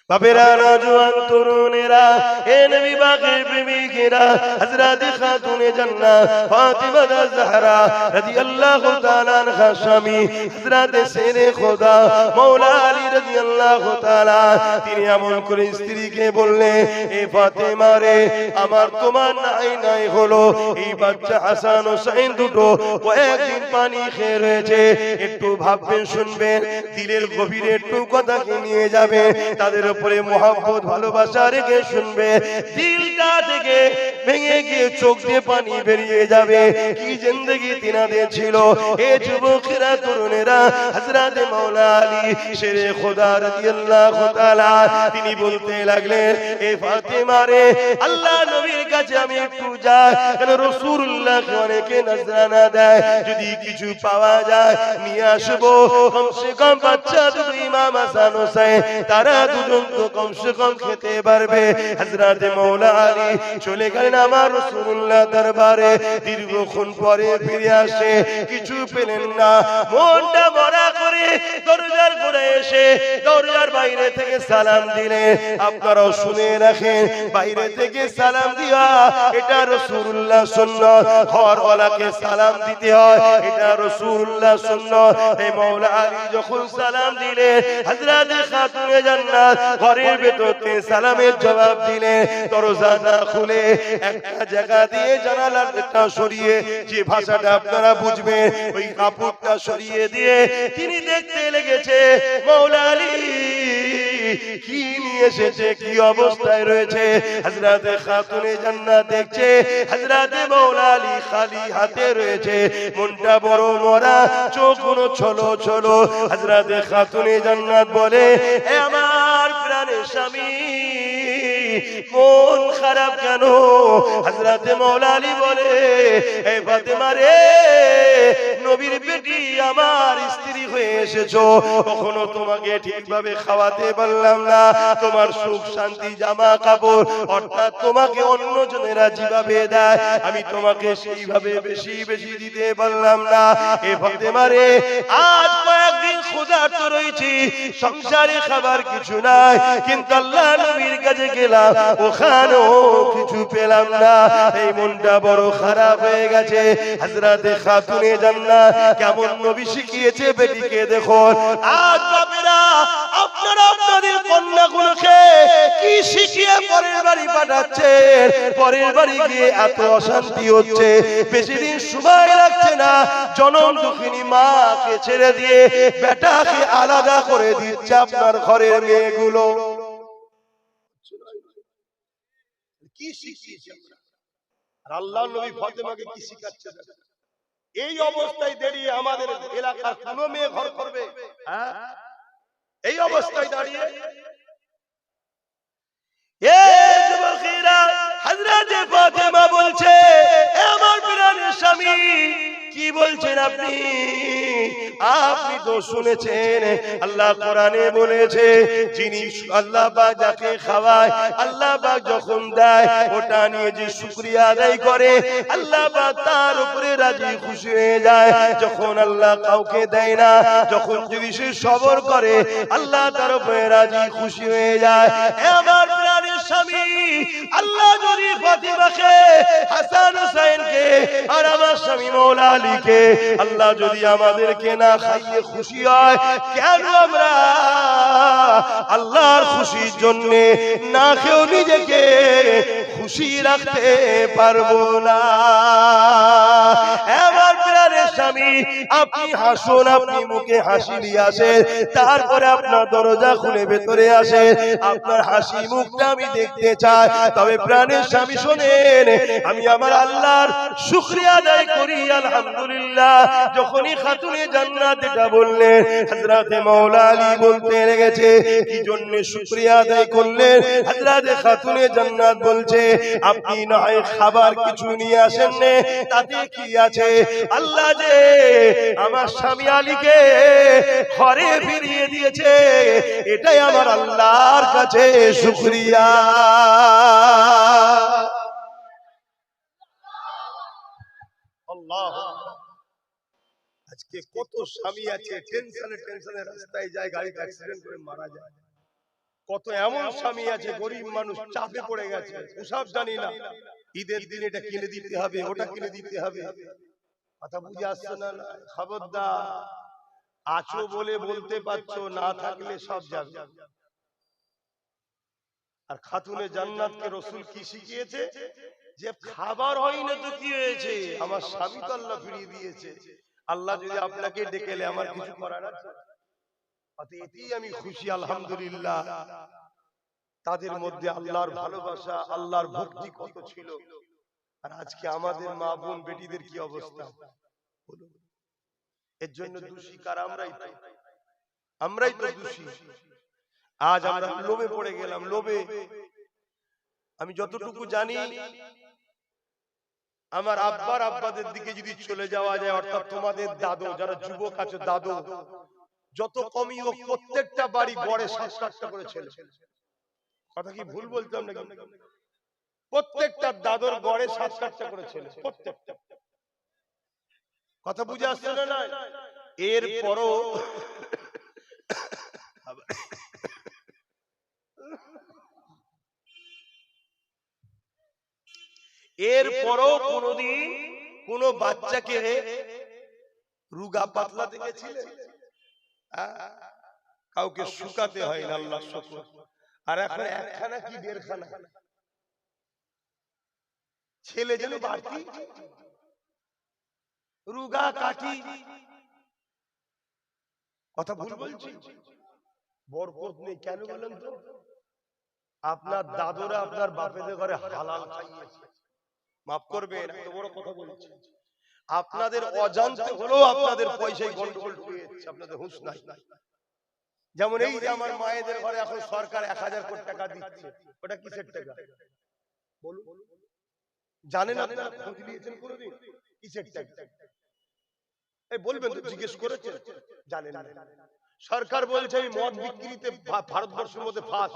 বাপেরা, নওজোয়ান তরুণেরা, এ নবী পাকের প্রেমিকেরা, হযরত খাতুনে জান্নাত ফাতিমা আয-জাহরা রাদিয়াল্লাহু তাআলা আনহা স্বামী হযরত শেরে খোদা মাওলা আলী রাদিয়াল্লাহু তাআলা, তিনি এমন করে স্ত্রীকে বললেন, এ ফাতেমা রে, আমার তোমার নাই নাই হলো এই বাচ্চা হাসান হোসেন দুটো কয়েকদিন পানি খেয়ে রয়েছে, একটু ভাববেন, শুনবেন, দিলের গভীরে একটু কথাকে নিয়ে যাবে, তাদের উপরে মহব্বত ভালোবাসা রেখে শুনবে, দিলটা থেকে ভেঙে গিয়ে চোখ দিয়ে পানি বেরিয়ে যাবে। কি জিন্দেগি তিনাদের ছিল। এ যুবকেরা, তরুণেরা, হযরত মাওলা আলী শেরে খোদা রাদিয়াল্লাহু তাআলা তিনি বলতে লাগলেন, এ ফাতেমা রে, আল্লাহ নবীর কাছে আমি একটু যাই, কেন রাসূলুল্লাহ অনেকে নজরানা দেয়, যদি কিছু পাওয়া যায় নিয়ে আসবো, কমসে কম বাচ্চা দুটো ইমাম হাসান হোসেন তারা দুজন তো কমসে কম খেতে পারবে। হযরত মাওলা আলী চলে গেলেন আমার রাসূলুল্লাহ দরবারে। দীর্ঘক্ষণ পরে ফিরে আসে, কিছু পেলেন না, মনটা মরা করে দরজার করে এসে দরজার বাইরে থেকে সালাম দিলেন। আপনারাও শুনে রাখেন, বাইরে থেকে সালাম দিয়া এটা রাসূলুল্লাহ সুন্নাত, ঘরওয়ালাকে সালাম দিতে হয়, এটা রাসূলুল্লাহ সুন্নাত। এই মাওলা আলী যখন সালাম দিলেন, হযরত খাতুনে জান্নাত ঘরের ভেতর থেকে সালামের জবাব দিলেন। দরজা না খুলে একটা জায়গা দিয়ে জানালাটা সরিয়ে, যে ভাষাটা আপনারা বুঝবেন, ওই কাপড়টা সরিয়ে দিয়ে তিনি দেখতে লেগেছে মাওলা আলী কি নিয়ে এসেছে, কি অবস্থায় রয়েছে। হযরত খাতুনে জান্নাত দেখছে হযরত মাওলা আলী খালি হাতে রয়েছে, মনটা বড় মরা, চোখগুলো ছলো ছলো। হযরত খাতুনে জান্নাত বলে, এ আমার প্রাণের স্বামী, মন খারাপ কেন? হযরত মাওলা আলী বলে, এ ফাতেমা রে, নবীর বেটি আমার স্ত্রী হয়ে এসেছো, কখনো তোমাকে ঠিকভাবে খাওয়াতে পারলাম না, তোমার সুখ শান্তি জামা কাপড় অর্থাৎ তোমাকে অন্য জনেরা যেভাবে দেয় আমি তোমাকে সেইভাবে বেশি বেশি দিতে পারলাম না। এ ফাতেমা রে, আজ কয়েকদিন ক্ষুধার্ত রয়েছি, সংসারে খাবার কিছু নাই, কিন্তু আল্লাহ নবীর কাছে গেলাম, ওখানেও কিছু পেলাম না, এই মনটা বড় খারাপ হয়ে গেছে। হযরত খাতুনে জান্নাত কেমন নবী শিখিয়েছে বেটিকে দেখুন। আজ বাপেরা, আপনারা আপনাদের কন্যাগুলোকে কি শিখিয়ে পরের বাড়ি পাঠাচ্ছেন, পরের বাড়ি গিয়ে এত অশান্তি হচ্ছে, বেশি দিন সময় লাগছে না, জনম দুঃখিনী মাকে ছেড়ে দিয়ে বেটাকে আলাদা করে দিচ্ছে আপনার ঘরের মেয়েগুলো। কি শিখিয়েছে আমরা? আর আল্লাহর নবী ফাতেমাকে কি শিখাচ্ছে? এই অবস্থায় দাঁড়িয়ে আমাদের এলাকার কোন মেয়ে ঘর করবে? হ্যাঁ, এই অবস্থায় দাঁড়িয়ে এ যুবকেরা, হযরত ফাতেমা বলছে, এ আমার প্রাণের স্বামী, কি বলছেন আপনি? আপনি তো শুনেছেন আল্লাহ কোরআনে বলেছে, যিনি আল্লাহ পাক যাকে খাওয়ায়, আল্লাহ পাক যখন দেয় ওটা নিয়ে যে শুকরিয়া আদায় করে, আল্লাহ পাক তার উপরে রাজি খুশি হয়ে যায়। যখন আল্লাহ কাউকে দেয় না, যখন যদি সে সবর করে, আল্লাহ তার উপরে রাজি খুশি হয়ে যায়। আমার প্রাণের স্বামী, আল্লাহ যদি ফাতিমাকে, হাসান হোসেনকে আর আমার স্বামী মাওলা আলীকে আল্লাহ যদি আমাদেরকে না খাইয়ে খুশি হয়, কেন আমরা আল্লাহর খুশির জন্য না খেয়েও নিজেকে খুশি রাখতে পারবো না? আমার প্রাণের স্বামী, আপনি হাসুন, আপনি মুখে হাসি নিয়ে আসেন, তারপরে আপনার দরজা খুলে ভেতরে আসেন, আপনার হাসি মুখটা আমি দেখতে চাই। তবে প্রাণের স্বামী শোনেন, আমি আমার আল্লাহর শুকরিয়া আদায় করি, আলহামদুলিল্লাহ। যখনই খাতুনে জান্নাত এটা বললেন, হযরত মাওলা আলী বলতে লেগেছে, কি জন্য শুকরিয়া আদায় করলেন? হযরত খাতুনে জান্নাত বলছে, আপনি না হয় খাবার কিছু নিয়ে আসেন না, তাতে কি আছে, আল্লাহ যে আমার স্বামী আলীকে ঘরে ফিরিয়ে দিয়েছে, এটাই আমার আল্লাহর কাছে শুকরিয়া। আল্লাহ, আজকে কত স্বামী আছে টেনশনে টেনশনে রাস্তায় যায়, গাড়িতে অ্যাক্সিডেন্ট করে মারা যায়। কত এমন স্বামী আছে গরিব মানুষ চাপে পড়ে গেছে, ওসব জানি না, ঈদের দিন এটা কিনে দিতে হবে, ওটা কিনে দিতে হবে। কথা বুঝে আসছে না? খবরদার, আছো বলে বলতে পারছো, না থাকলে সব যাবে। আর খাতুনে জান্নাতকে রাসূল কি শিখিয়েছে? যে খাবার হয় না তো কি হয়েছে, আমার স্বামী তো আল্লাহ ফিরিয়ে দিয়েছে। আল্লাহ যদি আপনাকে ডেকেলে আমার কিছু করার আছে? এতেই আমি খুশি, আলহামদুলিল্লাহ। তাদের মধ্যে আল্লাহর ভালোবাসা, আল্লাহর ভক্তি কত ছিল। আর আজকে আমাদের মা বোন বেটিদের কি অবস্থা? এর জন্য দোষী কারা? আমরাই তো দোষী। আজ আমরা লোভে পড়ে গেলাম, লোভে। আমি যতটুকু জানি, আমার আব্বাদের দিকে যদি চলে যাওয়া যায়, অর্থাৎ তোমাদের দাদু, যারা যুবক আছে দাদু, যত কমই হোক প্রত্যেকটা বাড়ি গড়ে 7-8টা করে ছেলে। কথা কি ভুল বলতাম নাকি? প্রত্যেকটা দাদুর গড়ে 7-8টা করে ছেলে, প্রত্যেকটা। কথা বুঝে আসছে না? এরপরও কোনদিন কোন বাচ্চাকে রুগা পাতলা দেখেছিলেন? কাউকে শুকাতে হয় না, আল্লাহ শুকর। আর এখন একখানা কি 1.5খানা ছেলে যেন বাড়তি, রুগা কাটি। কথা ভুল বলছি? বরকত নেই। কেন বলেন তো? আপনার দাদুরা আপনার বাপেদের ঘরে হালাল খাইয়েছে। মাফ করবেন, এত বড় কথা বলছি। আপনাদের অজান্তে হলেও আপনাদের পয়সায় গন্ডগোল ঢুকে যাচ্ছে, আপনাদের হুঁশ নাই। যেমন এই যে আমার মায়েদের ঘরে এখন সরকার 1000 কোটি টাকা দিচ্ছে, ওটা কিসের টাকা বলুন? জানেন আপনারা? খোঁজ নিয়েছেন কোনদিন? কিসের টাকা? এই বলবেন তো, জিজ্ঞেস করেছেন? জানেন না। সরকার বলছে এই মদ বিক্রিতে ভারতবর্ষের মধ্যে ফার্স্ট।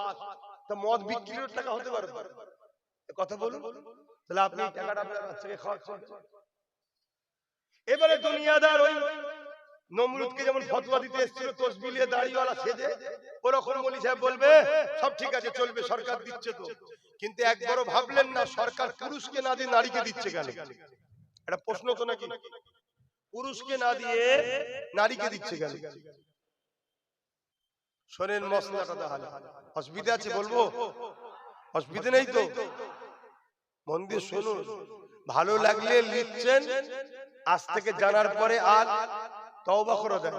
তা মদ বিক্রির টাকা হতে পারে? কথা বলুন। তাহলে আপনি টাকাটা আপনার বাচ্চাকে খাওয়াচ্ছেন। এবারে দুনিয়াদার ওই নমরুদকে যেমন ফতোয়া দিতে এসেছিল তসবিহ নিয়ে দাড়িওয়ালা সেজে, ওরকম মৌলভী সাহেব বলবে সব ঠিক আছে, চলবে, সরকার দিচ্ছে তো। কিন্তু একবারও ভাবলেন না সরকার পুরুষকে না দিয়ে নারীকে দিচ্ছে কেন? এটা প্রশ্ন তো নাকি? পুরুষকে না দিয়ে নারীকে দিচ্ছে কেন? শোনেন মশলাটা তাহলে। অসুবিধা আছে বলবো? অসুবিধা নেই তো? মন দিয়ে শুনুন। ভালো লাগলে লিখছেন, আজ থেকে জানার পরে আর তওবা করে দেন।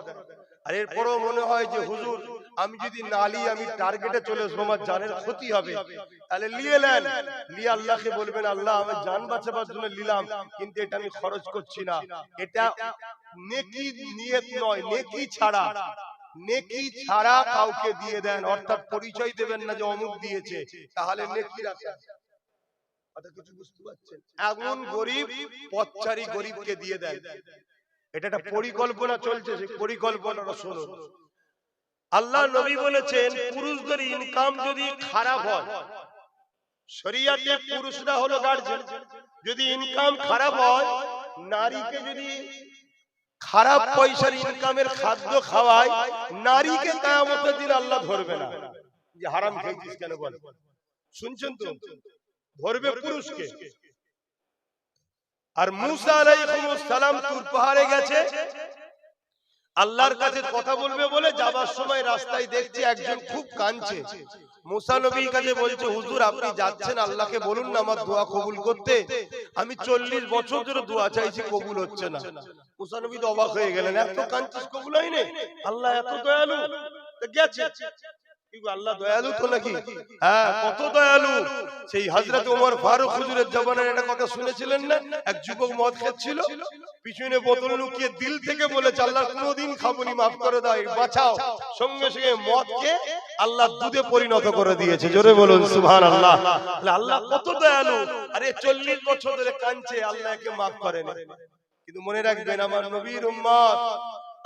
আর এরপরও মনে হয় যে হুজুর আমি যদি নালি আমি টার্গেটে চলে আসবো, আমার জানের ক্ষতি হবে, তাহলে নিয়ে নেন। নিয়ে আল্লাহকে বলবেন, আল্লাহ আমি জান বাঁচাবার জন্য নিলাম, কিন্তু এটা আমি খরচ করছি না। এটা নেকি নিয়ত নয়, নেকি ছাড়া। নেকি ছাড়া কাউকে দিয়ে দেন, অর্থাৎ পরিচয় দেবেন না যে অমুক দিয়েছে, তাহলে নেকি রাখেন। কিছু বুঝতে পারছেন? এমন গরিব পথচারী গরিবকে দিয়ে দেন। এটা একটা পরিকল্পনা চলছে, সেই পরিকল্পনাটা শুনুন। আল্লাহ নবী বলেছেন পুরুষদের ইনকাম যদি খারাপ হয়, শরিয়াতে পুরুষরা হলো গার্জিয়ান, যদি ইনকাম খারাপ হয়, নারীকে যদি খারাপ পয়সার ইনকামের খাদ্য খাওয়ায়, নারীকে কিয়ামতের দিন আল্লাহ ধরবে না যে হারাম খেয়েছিস কেন বল। শুনছেন তো? ধরবে পুরুষকে। আর মুসা আলাইহিস সালাম তুর পাহাড়ে গেছে, আল্লাহর কাছে কথা বলবে বলে যাবার সময় রাস্তায় দেখছে একজন খুব কাঁদছে। মুসা নবীর কাছে বলছে, হুজুর আপনি যাচ্ছেন, আল্লাহকে বলুন না আমার দোয়া কবুল করতে, আমি 40 বছর ধরে দোয়া চাইছি, কবুল হচ্ছে না। মুসা নবী তো অবাক হয়ে গেলেন, এত কাঁদছিস কবুল হয়নি? আল্লাহ এত দয়ালু? গেছে আল্লাহ দয়ালু তো নাকি? হ্যাঁ, কত দয়ালু। সেই হযরত ওমর ফারুক হুজুরের জবানে একটা কথা শুনেছিলেন না? এক যুবক মদ খাচ্ছিল, পিছনে বোতল লুকিয়ে দিল থেকে বলেছে আল্লাহ কোনোদিন খাবনি, মাফ করে দাও, বাঁচাও। সঙ্গে সঙ্গে মদকে আল্লাহ দুধে পরিণত করে দিয়েছে। জোরে বলুন সুবহানাল্লাহ। আল্লাহ কত দয়ালু। আরে 40 বছর ধরে কাঁদছে, আল্লাহকে মাফ করেন। কিন্তু মনে রাখবেন আমার নবীর উম্মত,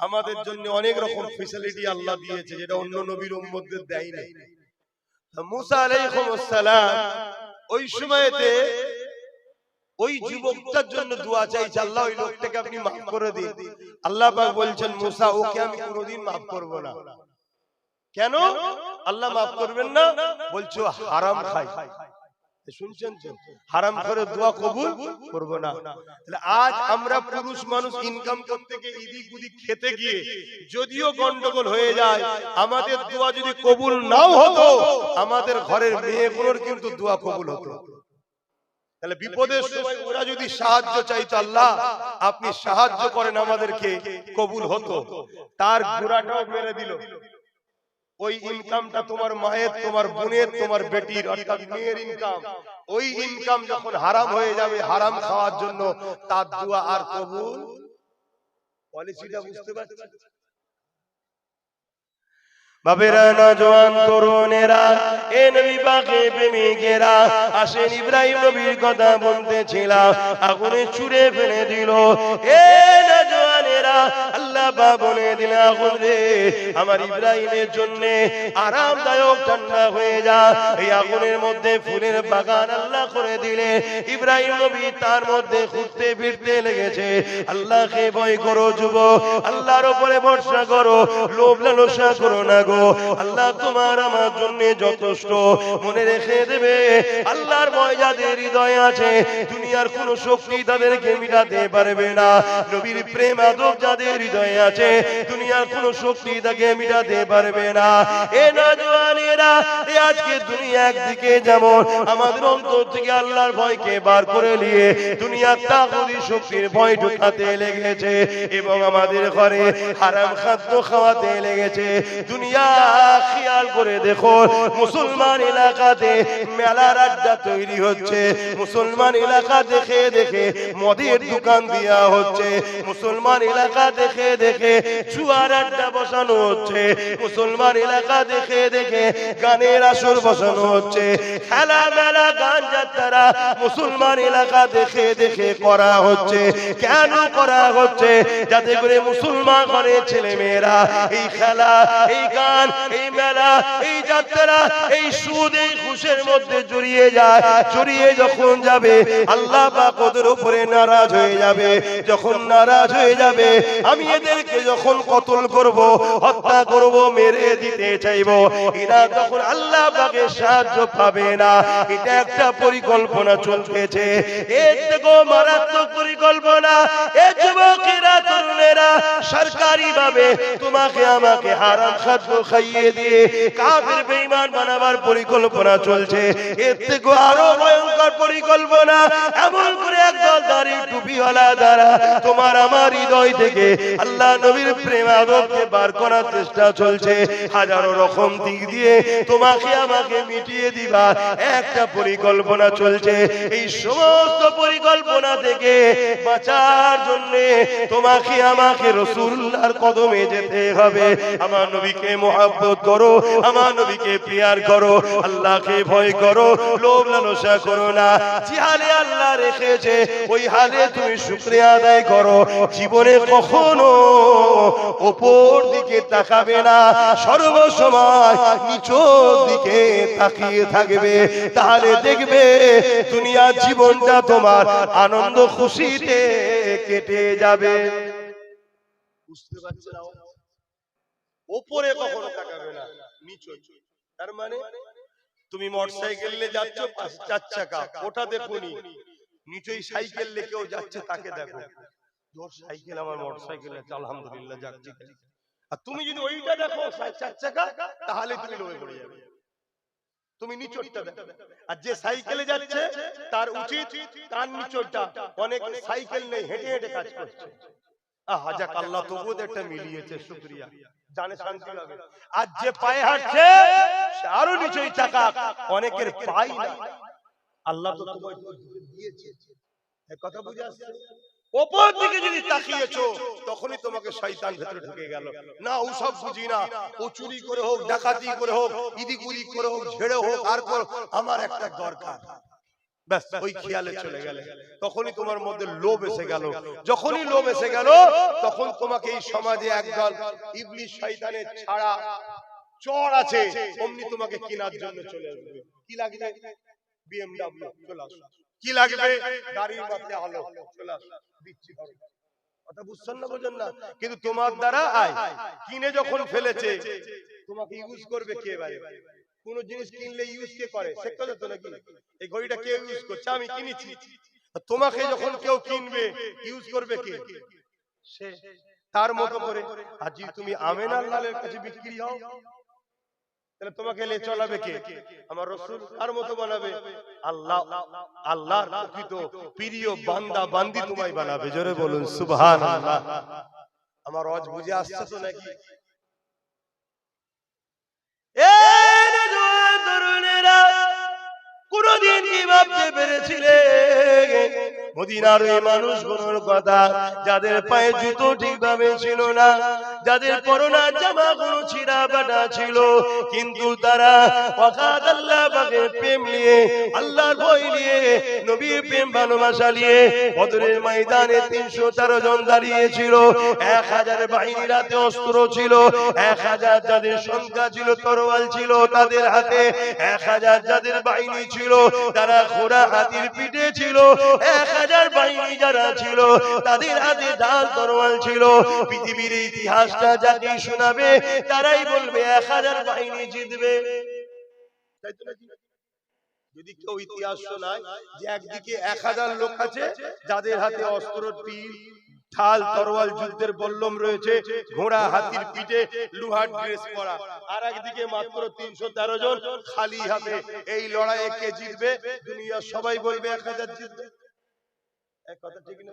আমাদের জন্য অনেক রকম ফ্যাসিলিটি আল্লাহ দিয়েছে যেটা অন্য নবীর উম্মতদের দেয় নাই। মুসা আলাইহিস সালাম ওই সময়তে ওই যুবকটার জন্য দোয়া চাইছে, আল্লাহ ওই লোকটাকে আপনি maaf করে দিন। আল্লাহ পাক বলছেন মুসা ওকে আমি কোনোদিন maaf করব না। কেন? আল্লাহ মাফ করবেন না, বলছো হারাম খাই। শুনছেন তো, হারাম করে দোয়া কবুল করব না। তাহলে আজ আমরা পুরুষ মানুষ ইনকাম করতে গিয়ে ইদিক উদিক খেতে গিয়ে যদিও গন্ডগোল হয়ে যায়, আমাদের দোয়া যদি কবুল নাও হতো, আমাদের ঘরের মেয়েগুলোর কিন্তু দোয়া কবুল হতো। তাহলে বিপদের সময় ওরা যদি সাহায্য চাইতো, আল্লাহ আপনি সাহায্য করেন আমাদেরকে, কবুল হতো। তার গোড়াটাও মেরে দিল। ওই ইনকামটা তোমার মায়ের, তোমার বোনের, তোমার বেটির অর্থাৎ মেয়ের ইনকাম, ওই ইনকাম যখন হারাম হয়ে যাবে হারাম খাওয়ার জন্য, তার দোয়া আর কবুল। পলিসিটা বুঝতে পারছেন? বাবেরা, নওজোয়ান তরুণেরা, এ নবী পাকের প্রেমিকেরা, আসেন ইব্রাহিম নবীর কথা বলতেছিলাম, আগুনে ছুঁড়ে ফেলে দিল। এ নওজোয়ানেরা, আল্লাহ পাক বলে দিলেন, আগুন রে আমার ইব্রাহিমের জন্য আরামদায়ক ঠান্ডা হয়ে যা। এই আগুনের মধ্যে ফুলের বাগান আল্লাহ করে দিলে। ইব্রাহিম নবী তার মধ্যে ঘুরতে ফিরতে লেগেছে। আল্লাহকে ভয় করো যুবক, আল্লাহর উপরে ভরসা করো, লোভ লালসা করো না গো। আল্লাহ তোমার আমার জন্য যথেষ্ট। মনে রেখে দেবে, আল্লাহর ভয় যাদের হৃদয়ে আছে, দুনিয়ার কোন শক্তি তাদেরকে মিটাতে পারবে না। নবীর প্রেম আদব যাদের হৃদয়ে আছে, দুনিয়ার কোন শক্তি তাকে মিটাতে পারবে না। এ নওজোয়ানেরা, আজকে দুনিয়া একদিকে যেমন আমাদের অন্তর থেকে আল্লাহর ভয়কে বার করে নিয়ে দুনিয়ার তাগুতি শক্তির ভয় ঢুকাতে লেগেছে, এবং আমাদের ঘরে হারাম খাদ্য খাওয়াতে লেগেছে। দুনিয়া খেয়াল করে দেখো, মুসলমান এলাকাতে মেলার আড্ডা তৈরি হচ্ছে, মুসলমান এলাকা দেখে দেখে মদের দোকান দেওয়া হচ্ছে, মুসলমান এলাকা দেখে দেখে জুয়ার আড্ডা বসানো হচ্ছে, মুসলমান এলাকা দেখে দেখে গানের আসর বসানো হচ্ছে, খেলা মেলা গান যাত্রা মুসলমান এলাকা দেখে দেখে করা হচ্ছে। কেন করা হচ্ছে? যাতে করে মুসলমান ঘরের ছেলে মেয়েরা এই খেলা, এই গান, এই মেলা, এই যাত্রা, এই সুদ, এই ঘুষের মধ্যে জড়িয়ে যায়। জড়িয়ে যখন যাবে, আল্লাহ পাক ওদের উপরে নারাজ হয়ে যাবে। যখন নারাজ হয়ে যাবে, আমি এদেরকে যখন কতল করব, হত্যা করব, মেরে দিতে চাইবো, এরা তখন আল্লাহ পাকের সাহায্য পাবে না। এটা একটা পরিকল্পনা চলতেছে, এর থেকেও মারাত্মক পরিকল্পনা। এ যুবকেরা, তরুণেরা, সরকারি ভাবে তোমাকে আমাকে হারাম খাদ্য খাইয়ে দিয়ে কাফের বেঈমান বানাবার পরিকল্পনা চলছে। এর থেকে আরো ভয়ঙ্কর পরিকল্পনা, এমন করে একদল দাড়ি টুপিওয়ালা দ্বারা তোমার আমার হৃদয় থেকে আল্লাহ নবীর প্রেম আদবকে বার করার চেষ্টা চলছে। হাজারো রকম দিক দিয়ে তোমাকে আমাকে মিটিয়ে দিবা একটা পরিকল্পনা চলছে। এই সমস্ত পরিকল্পনা থেকে বাঁচার জন্য তোমাকে আমাকে রাসূলুল্লাহর কদমে যেতে হবে। আমার নবীকে মহব্বত করো, আমার নবীকে প্রিয়ার করো, আল্লাহকে ভয় করো, লোভ লালসা করো না। যে হালে আল্লাহ রেখেছে ওই হালে তুমি শুকরিয়া আদায় করো। জীবনে কখনো উপর দিকে তাকাবে না, সর্বসময় নিচের দিকে তাকিয়ে থাকবে। তাহলে দেখবে দুনিয়ার জীবনটা তোমার আনন্দ খুশিতে কেটে যাবে। বুঝতে পারছেন? উপরে কখনো তাকাবে না, নিচে। তার মানে তুমি মোটরসাইকেল নিয়ে যাচ্ছ, চার চাকা, ওটা দেখুনি, নিচেই সাইকেল নিয়ে কেউ যাচ্ছে তাকে দেখো। তোর সাইকেল, আমার মোটরসাইকেল আছে, আলহামদুলিল্লাহ যাচ্ছি। আর তুমি যদি ওইটা দেখো চার চাকা, তাহলে তুমি লোভে পড়ে যাবে। তুমি নিচেরটা দেখো। আর যে সাইকেলে যাচ্ছে তার উচিত তার নিচেরটা, অনেক সাইকেল নেই, হেঁটে হেঁটে কাজ করছে। আল্লাহ তবুও একটা মিলিয়েছে, শুকরিয়া, জানে শান্তি পাবে। আর যে পায়ে হাঁটছে সে আরো নিচেই চাকা, অনেকের পাই না। আল্লাহ তো তোমায় দিয়েছে। কথা বুঝে আসছে? উপর দিকে যদি তাকিয়েছো, তখনই তোমাকে শয়তান ভেতরে ঢুকে গেল। না, ও সব বুঝি না, ও চুরি করে হোক, ডাকাতি করে হোক, ইদিক উদিক করে হোক, ঝেড়ে হোক, আর আমার একটা দরকার, ব্যাস ওই খেয়ালে চলে গেলে, তখনই তোমার মধ্যে লোভ এসে গেল। যখনই লোভ এসে গেল, তখন তোমাকে এই সমাজে একদল ইবলিস শয়তানের ছাড়া চোর আছে, অমনি তোমাকে কেনার জন্য চলে আসবে। কি লাগবে? BMW চলে আসো। কি লাগবে? গাড়ির মাথায় আলো চলে আসো, দিচ্ছি। কথা বুঝছেন না বোঝেন না? কিন্তু তোমার দ্বারা কিনে যখন ফেলেছে, তোমাকে ইউজ করবে কে? ভাই কোন জিনিস কিনলে ইউজ কে করে? সে কথা তো নাকি? এই ঘড়িটা কে ইউজ করছে? আমি কিনেছি। তোমাকে যখন কেউ কিনবে, ইউজ করবে কে? সে। তার মতো করে আজ তুমি আমেনার লালের কাছে বিক্রি হও, তাহলে তোমাকে লে চলাবে কে? আমার রাসূল। তার মতো বানাবে আল্লাহ। আল্লাহর প্রকৃত প্রিয় বান্দা বান্দি তোমায় বানাবে। জোরে বলুন সুবহানাল্লাহ। আমার আওয়াজ বুঝে আসছে তো নাকি? তরুণেরা কোনদিন কি ভাবতে পেরেছিলে মদিনার এই মানুষগুলোর কথা, যাদের পায়ে জুতো ঠিকভাবে ছিল না, যাদের পরনের জামাগুলো ছিঁড়া ফাটা ছিল, কিন্তু তারা ওয়াকাত আল্লাহ পাকের প্রেম নিয়ে, আল্লাহর ভয় নিয়ে, নবীর প্রেম ভালোবাসা নিয়ে বদরের ময়দানে 313 জন দাঁড়িয়েছিল। 1000 বাহিনীর হাতে অস্ত্র ছিল, 1000 যাদের সংখ্যা ছিল, তরোয়াল ছিল তাদের হাতে, 1000 যাদের বাহিনী ছিল তারা ঘোড়া হাতির পিঠে ছিল, 1000 বাহিনী যারা ছিল তাদের হাতে ঢাল তরোয়াল ছিল। পৃথিবীর ইতিহাসটা যাকে শোনাবে তারাই বলবে 1000 বাহিনী জিতবে। যদি কেউ ইতিহাস শোনায় যে একদিকে 1000 লোক আছে যাদের হাতে অস্ত্র, তীর, ঢাল, তরোয়াল, যুদ্ধের বল্লম রয়েছে, ঘোড়া হাতির পিঠে, লোহার ড্রেস পরা, আর একদিকে মাত্র 313 জন খালি হাতে, এই লড়াইয়ে কে জিতবে? দুনিয়া সবাই বলবে 1000 জিতবে। এক কথা ঠিক না?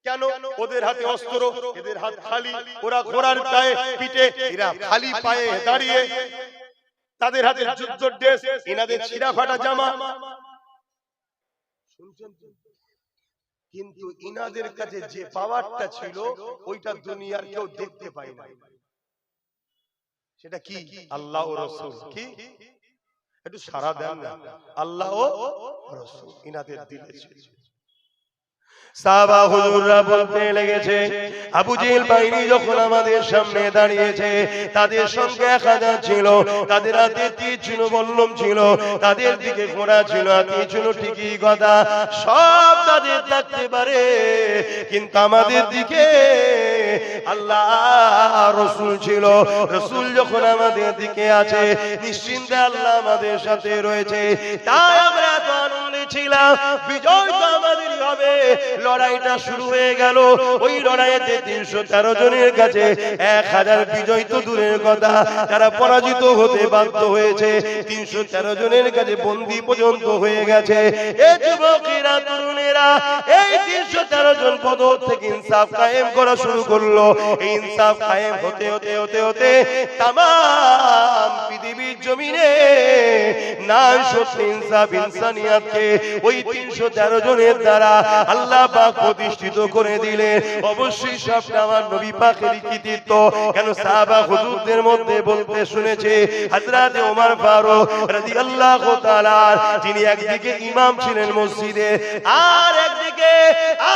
কেন? ওদের হাতে অস্ত্র, এদের হাত খালি, ওরা ঘোড়ার পায়ে পিঠে, এরা খালি পায়ে দাঁড়িয়ে, তাদের হাতে যুদ্ধ ড্রেস, এনাদের ছিঁড়া ফাটা জামা। শুনছেন? কিন্তু ইনাদের কাছে যে পাওয়ারটা ছিল ওইটা দুনিয়ার কেউ দেখতে পায় না। সেটা কি? আল্লাহ ও রাসূল। কি? একটু সারা দেন না। আল্লাহ ও রাসূল ইনাদের দিলে ছিল। সাহাবা হুজুররা বলতে লেগেছে, আবু জেহেল বাহিনী যখন আমাদের সামনে দাঁড়িয়েছে, তাদের সংখ্যা 1000 ছিল, তাদের হাতে তীর ছিল, বল্লম ছিল, তাদের দিকে ঘোড়া ছিল, হাতি ছিল, ঠিকই কথা, সব তাদের থাকতে পারে, কিন্তু আমাদের দিকে আল্লাহ রাসূল ছিল। রাসূল যখন আমাদের দিকে আছে, নিশ্চিন্তে আল্লাহ আমাদের সাথে রয়েছে, তাই আমরা তো আনন্দে ছিলাম। বিজয় তো আমাদেরই হবে। লড়াইটা শুরু হয়ে গেল। ওই লড়াইতে 313 জনের কাছে 1000 বিজয় তো দূরের কথা, তারা পরাজিত হতে বাধ্য হয়েছে। 313 জনের কাছে বন্দী পর্যন্ত হয়ে গেছে। এই যুবকেরা, তরুণেরা, এই 313 জন বদর থেকে ইনসাফ কায়েম করা শুরু করলো। এই ইনসাফ কায়েম হতে হতে হতে হতে তামাম পৃথিবীর জমিনে নাই সত্যি ইনসাফ, ইনসানিয়াতকে ওই 313 জনের দ্বারা আল্লাহ পাক প্রতিষ্ঠিত করে দিলেন। অবশ্যই সবটা আমার নবী পাকের কৃতিত্ব। কেন? সাহাবা হুজুরদের মধ্যে বলতে শুনেছে হযরত ওমর ফারুক রাদিয়াল্লাহু তাআলা, যিনি একদিকে ইমাম ছিলেন মসজিদে, আর একদিকে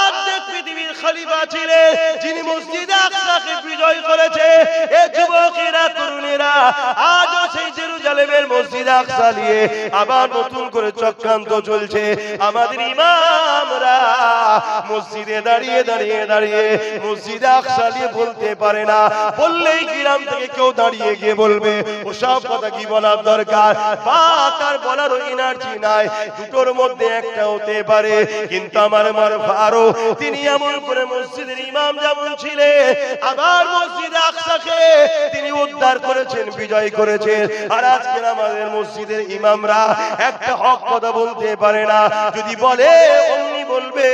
আর্ধেক পৃথিবীর খলিফা ছিলেন, যিনি মসজিদে আকসাকে বিজয় করেছে। এই যুবকেরা, তরুণেরা, আজও সেই জেরুজালেমের মসজিদ আকসা নিয়ে আবার নতুন করে চক্রান্ত চলছে। আমাদের ইমামরা মসজিদে দাঁড়িয়ে দাঁড়িয়ে দাঁড়িয়ে মসজিদে আকসা নিয়ে বলতে পারে না, বললেই গ্রাম থেকে কেউ দাঁড়িয়ে গিয়ে বলবে ওসব কথা কি বলার দরকার, বা তার বলার এনার্জি নাই। দুটোর মধ্যে একটা হতে পারে। কিন্তু আমার ওমর ফারুক, তিনি এমন করে মসজিদের ইমাম যেমন ছিলেন, আবার মসজিদে আকসাকে তিনি উদ্ধার করেছেন, বিজয় করেছেন। আর আজকে আমাদের মসজিদের ইমামরা একটা হক কথা বলতে পারে না। যদি বলে অমনি বলবে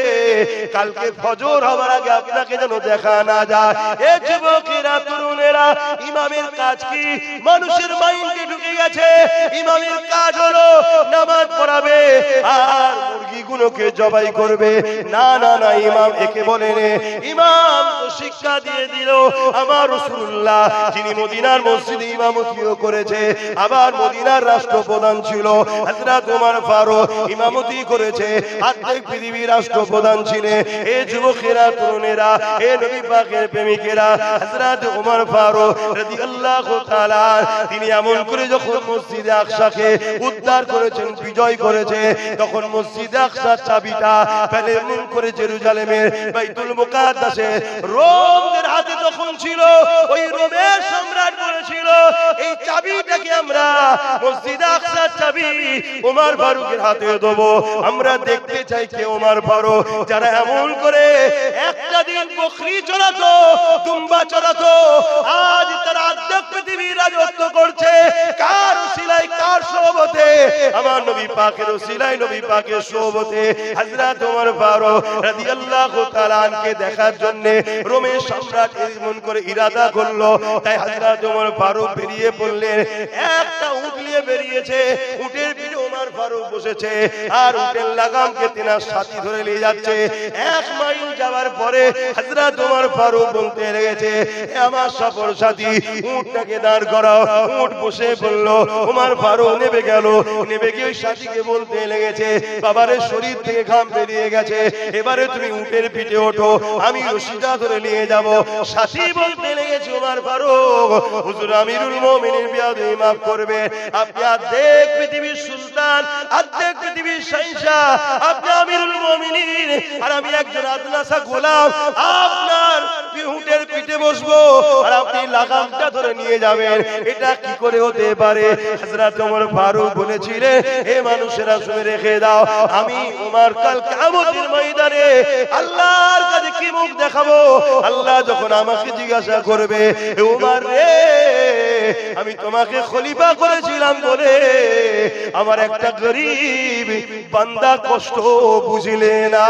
কালকে ফজর হওয়ার আগে আপনাকে যেন দেখা না যায়। এ যুবকেরা, তরুণেরা, ইমামের কাজ কি? মানুষের মাইন্ডে ঢুকে গেছে ইমামের কাজ হলো নামাজ পড়াবে আর মুরগিগুলোকে জবাই করবে। না না না, ইমাম একে বলে নে। ইমাম তো শিক্ষা দিয়ে দিল আমার রাসূলুল্লাহ, যিনি মদিনার মসজিদে ইমামতিও করেছে, আবার মদিনার রাষ্ট্রপ্রধান ছিল হযরত ওমর ফারুক, ইমামতি করেছে, আর্ধেক পৃথিবীর রাষ্ট্রপ্রধান ছিলেন। এ যুবকেরা, তরুণেরা, এ নবী পাকের প্রেমিকেরা, হযরত ওমর ফারুক রাদিয়াল্লাহু তাআলা, তিনি এমন করে যখন মসজিদে আকসাকে উদ্ধার করেছেন, বিজয় করেছে, তখন মসজিদে আকসা আকসার চাবিটা পেলে এমন করে জেরুজালেমের বাইতুল মুকাদ্দাসে রোমদের হাতে তখন ছিল। ওই রোমের সম্রাট বলেছিল এই চাবিটাকে আমরা মসজিদ আকসার চাবি ওমর ফারুকের হাতে দেব। আমরা দেখতে চাই কে ওমর ফারুক, যারা এমন করে একটা দিন বকরি চড়াতো, দুম্বা চড়াতো, আজ তারা অর্ধেক পৃথিবী রাজত্ব করছে। কার উসিলায়, কার সোহবতে? আমার নবী পাকের উসিলায়, নবী পাকের সোহবতে হযরত ওমর ফারুক রাদিয়াল্লাহু তাআলা আনকে দেখার জন্য রোমের সম্রাট এমন করে ইরাদা করলো। তাই হযরত ওমর ফারুক বেরিয়ে পড়লেন। একটা উট নিয়ে বেরিয়েছে, উটের পিঠে ওমর ফারুক বসেছে, আর উটের লাগামকে তিনার সাথী ধরে নিয়ে যাচ্ছে। 1 মাইল যাওয়ার পরে হযরত ওমর ফারুক বলতে লেগেছে, আমার সফর সাথী উটটাকে দাঁড় করাও। উট বসে পড়ল। ওমর ফারুক নেমে গেল, নেমে গিয়ে সাথীকে বলতে লেগেছে, বাবারে শরীর থেকে ঘাম বেরিয়ে গেছে, এবারে তুমি উটের পিঠে ওঠো, আমি রশিটা ধরে নিয়ে যাব। সাথী বলতে লেগেছে, ওমর ফারুক হুজুর আমিরুল মুমিনিন বিয়াদবি মাফ করবে, আপনি অর্ধেক পৃথিবীর সুলতান, অর্ধেক পৃথিবীর শাহনশাহ, আপনি আমিরুল মুমিনিন, আর আমি একজন আদনাসা গোলাম। আপনার উটের পিঠে বসবো আর আপনি লাগামটা ধরে নিয়ে যাবেন, এটা কি করে হতে পারে? হযরত ওমর ফারুক বলেছিলেন, হে মানুষেরা শুনে রেখে দাও, আমি ওমর কাল কিয়ামতের ময়দানে আল্লাহর কাছে কি মুখ দেখাবো? আল্লাহ যখন আমাকে জিজ্ঞাসা করবে, ওমর রে আমি তোমাকে খলিফা করেছিলাম বলে আমার একটা গরীব বান্দা কষ্ট বুঝলে না।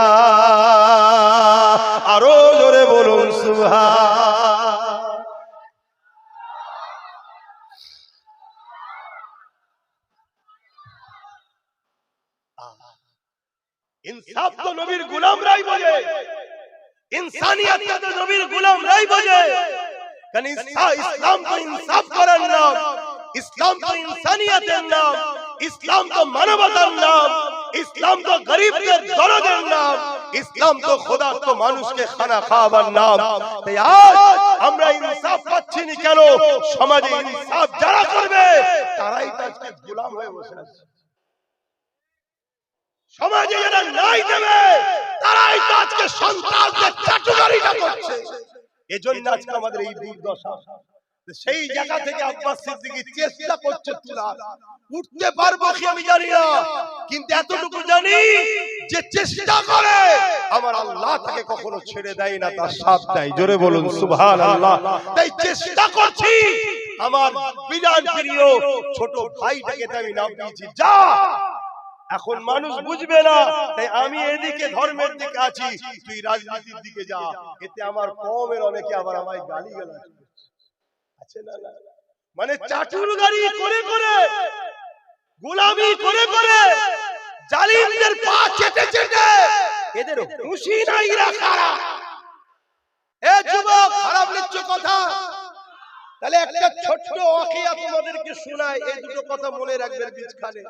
আরো জোরে বলুন সুবহান। ইনসাফ তো নবীর গোলামরাই বোঝে, ইনসানিয়ত তো নবীর গোলামরাই বোঝে। কারণ ইসলাম তো ইনসাফ করার নাম, ইসলাম তো ইনসানিয়তের নাম, ইসলাম তো মানবতার নাম, ইসলাম তো গরিবদের দরদের নাম, ইসলাম তো খোদা তো মানুষকে খানা খাওয়াবার নাম। তাই আজ আমরা ইনসাফ পাচ্ছি না কেন? সমাজে ইনসাফ যারা করবে তারাই আজকে গোলাম হয়ে বসে আছে। সমাজে যারা ন্যায় দেবে তারাই তো আজকে সন্ত্রাসদের চাটুকারিতা করছে। এজন্য আজকে আমাদের এই দুর্দশা। সেই জায়গা থেকে আব্বাস সিদ্দিকী চেষ্টা করছে তোলার, উঠতে পারবো কি আমি জানি না, কিন্তু এতটুকু জানি যে চেষ্টা করে আমার আল্লাহ তাকে কখনো ছেড়ে দেয় না, তার সাথ দেয়। জোরে বলুন সুবহানাল্লাহ। তাই চেষ্টা করছি আমার বিরাট প্রিয় ছোট ভাইটাকে আমি নাম দিয়েছি, যা এখন মানুষ বুঝবে না, তাই আমি এদিকে ধর্মের দিকে আছি, তুই রাজনীতির দিকে যা। এতে আমার কওমের অনেকে আবার আমায় গালিগালাজ আছে না, মানে চাটুরগারি করে করে, গোলামি করে করে, জালিমদের পা চেটে চেটে এদের খুশি নাই রাখারা। এ যুবক, খারাপ নিচ্ছ কথা? তাহলে একটা ছোট্ট ওয়াকিয়া তোমাদেরকে শোনাই, এই দুটো কথা মনে রাখবেন বিচখানে।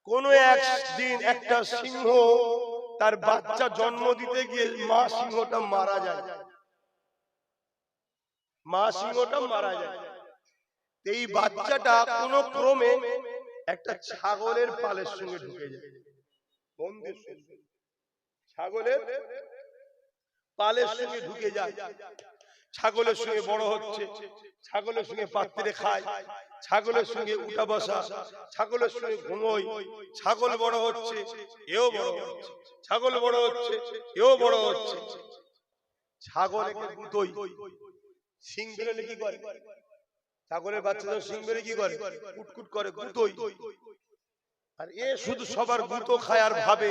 কোন একদিন একটা সিংহ তার বাচ্চা জন্ম দিতে গিয়ে মা সিংহটা মারা যায়, মা সিংহটা মারা যায়। এই বাচ্চাটা কোন ক্রমে একটা ছাগলের পালের সঙ্গে ঢুকে যায়, বন্ধের সঙ্গে, ছাগলের পালের সঙ্গে ঢুকে যায়। ছাগলের সঙ্গে বড় হচ্ছে, ছাগলের সঙ্গে পাত্রে খায়, ছাগলের সঙ্গে উঠা বসা, ছাগলের সঙ্গে ঘুমোয়। ছাগল বড় হচ্ছে, এও বড় হচ্ছে, ছাগল বড় হচ্ছে, এও বড় হচ্ছে। ছাগল একে গুতোই, সিং বেরোলে কি করে? ছাগলের বাচ্চা সিং বেরোলে কি করে? কুটকুট করে, গুতোই। আর এ শুধু সবার গুতো খায় আর ভাবে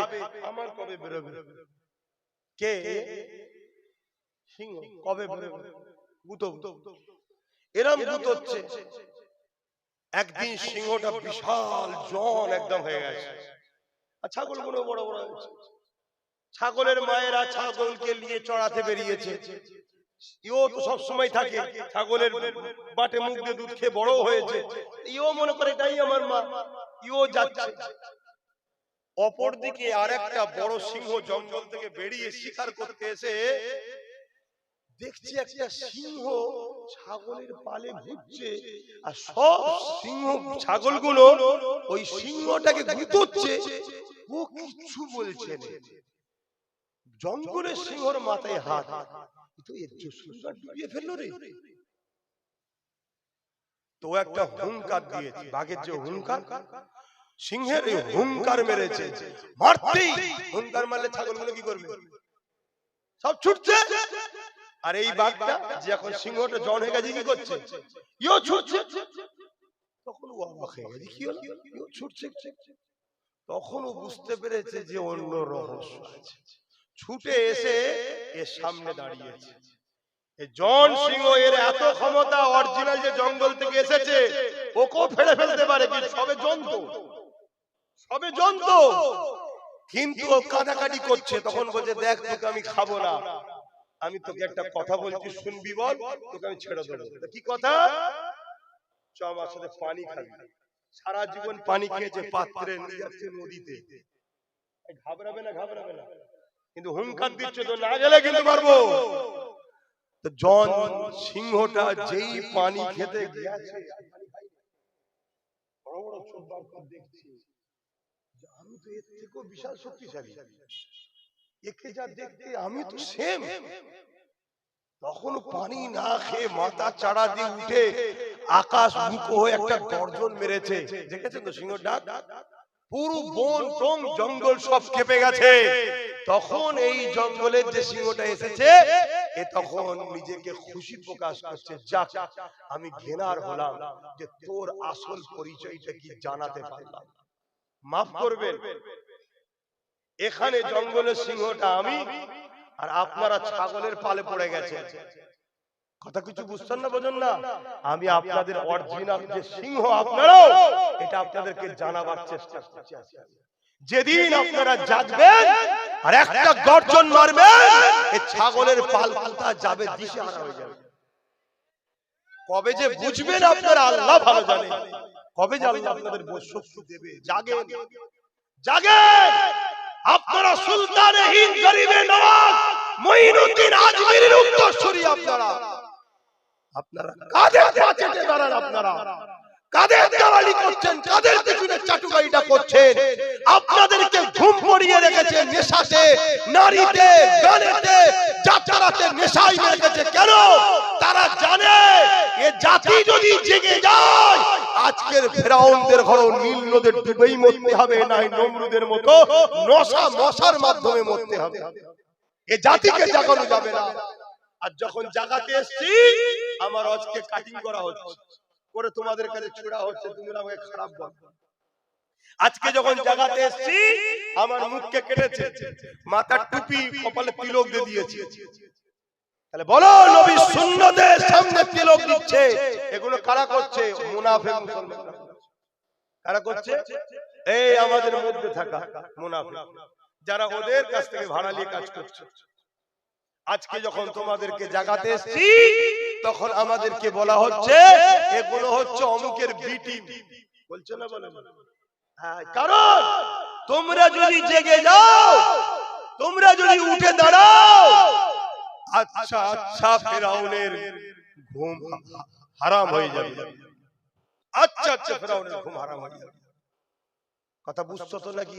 আমার কবে বেরোবে। কে? সিংহ কবে বেরোবে, গুতো। এরম গুতোচ্ছে। একদিন সিংহটা বিশাল জন একদম হয়ে গেছে, আর ছাগলগুলো বড় বড় হয়েছে। ছাগলের মায়েরা ছাগলকে নিয়ে চড়াতে বেরিয়েছে। ইও তো সব সময় থাকে, ছাগলের বাটে মুখ দিয়ে দুধ খেয়ে বড় হয়েছে। ইও মনে করে এটাই আমার মা, ইও যাচ্ছে। অপরদিকে আরেকটা বড় সিংহ জঙ্গল থেকে বেরিয়ে শিকার করতে এসে দেখছি একটা সিংহ ছাগলের পালে ঘুরছে, আর সব সিংহ ছাগলগুলো ওই সিংহটাকে গুতোচ্ছে। ও কিছু বলছে না। জঙ্গলের সিংহর মাথায় হাত, তো এর সুন্দর ডুবিয়ে ফেললো রে। তো একটা হুঙ্কার দিয়েছে, বাঘের যে হুঙ্কার, সিংহের এই হুঙ্কার মেরেছে, মারতেই হুঙ্কার মারলে ছাগলগুলো কি করবে? সব ছুটছে। আর এই বাঘটা যে এখন সিংহটা জন হয়ে গেছে কি করছে? ইও ছুটছে। তখন ও অবাক হয়ে গেছে, কি হলো? ইও ছুটছে। তখন ও বুঝতে পেরেছে যে অন্য রহস্য আছে। ছুটে এসে এর সামনে দাঁড়িয়েছে। জন সিংহ এর এত ক্ষমতা, অরিজিনাল যে জঙ্গল থেকে এসেছে ওকেও ফেলে ফেলতে পারে, কি সবে জন্তু, কিন্তু ও কাটাকাটি করছে। তখন বলছে, দেখ তোকে আমি খাবো না, আমি তোকে একটা কথা বলছি শুনবি, বল, তোকে আমি ছেড়ে দেবো। কি কথা? চ আমার সাথে পানি খাবি। সারা জীবন পানি খেয়েছে, পাত্রে নিয়ে যাচ্ছে নদীতে। ঘাবড়াবে না, কিন্তু হুঙ্কার দিচ্ছে, তো না গেলে কিন্তু মারবো। তো জন সিংহটা যেই পানি খেতে গেছে, বড় বড় চোখ বার করে দেখছে, আমি তো এর থেকেও বিশাল শক্তিশালী, একে যা দেখতে আমি তো সেম। তখন পানি না খেয়ে মাথা চাড়া দিয়ে উঠে আকাশ মুখো হয়ে একটা গর্জন মেরেছে। দেখেছেন তো সিংহ ডাক? পুরো বন টং জঙ্গল সব কেঁপে গেছে। তখন এই জঙ্গলের যে সিংহটা এসেছে, এ তখন নিজেকে খুশি প্রকাশ করছে, যাক আমি ঘেনার হলাম যে তোর আসল পরিচয়টা কি জানাতে পারলাম, মাফ করবেন। এখানে জঙ্গলের সিংহটা আমি, আর আপনারা ছাগলের পালে পড়ে গেছেন। কথা কিছু বুঝছেন না, বোঝেন না? আমি আপনাদের অরিজিনাল যে সিংহ আপনারাও, এটা আপনাদেরকে জানাবার চেষ্টা করছি। যেদিন আপনারা জাগবেন আর একটা গর্জন মারবেন, এই ছাগলের পালটা যাবে দিশেহারা হয়ে যাবে। কবে যে বুঝবেন আপনারা আল্লাহ ভালো জানেন, কবে যে আল্লাহ আপনাদের শক্তি দেবে। জাগেন, জাগেন। আপনারা সুলতানে হিন্দ গরিবে নওয়াজ মঈনুদ্দিন আজমিরের উত্তরসূরি। আপনারা কাদের পাচেটে দাঁড়ান, আপনারা কাদের দালালি করছেন, কাদের পিছনে চাটুকারিটা করছেন? আপনাদেরকে ঘুম পড়িয়ে রেখেছে নেশাতে, নারীতে, গানেতে, যাত্রাতে নেশায় রেখেছে। কেন? তারা জানে এ জাতি যদি জেগে যায়, আজকের ফেরাউনদের ঘর নীল নদের ডুবেই মরতে হবে, নাই নমরুদের মতো মশার মাধ্যমে মরতে হবে। এ জাতিকে জাগানো যাবে না। আর যখন জাগাতে এসছি, আমার আজকে কাটিং করা হচ্ছে, করে তোমাদের কাছে ছোড়া হচ্ছে, তুমি আমাকে খারাপ বল। আজকে যখন জাগাতে এসছি, আমার মুখকে কেটেছে, মাথার টুপি কপালে তিলক দিয়ে দিয়েছে। তাহলে বলো, নবী সুন্নতের সামনে তিলক দিচ্ছে, এগুলো কারা করছে? মুনাফিক মুসলমান। কারা করছে? এই আমাদের মধ্যে থাকা মুনাফিক, যারা ওদের কাছ থেকে ভাড়া নিয়ে কাজ করছে। আজকে যখন তোমাদেরকে জাগাতে এসেছি, তখন আমাদেরকে বলা হচ্ছে এগুলো হচ্ছে অমুকের বি টিম, বলছে না? বলে হ্যাঁ, কারণ তোমরা যদি জেগে যাও, তোমরা যদি উঠে দাঁড়াও, আচ্ছা আচ্ছা ফেরাউনের ঘুম হারাম হয়ে যাবে। আচ্ছা আচ্ছা ফেরাউনের ঘুম হারাম হয়ে যাবে। কথা বুঝছো তো নাকি?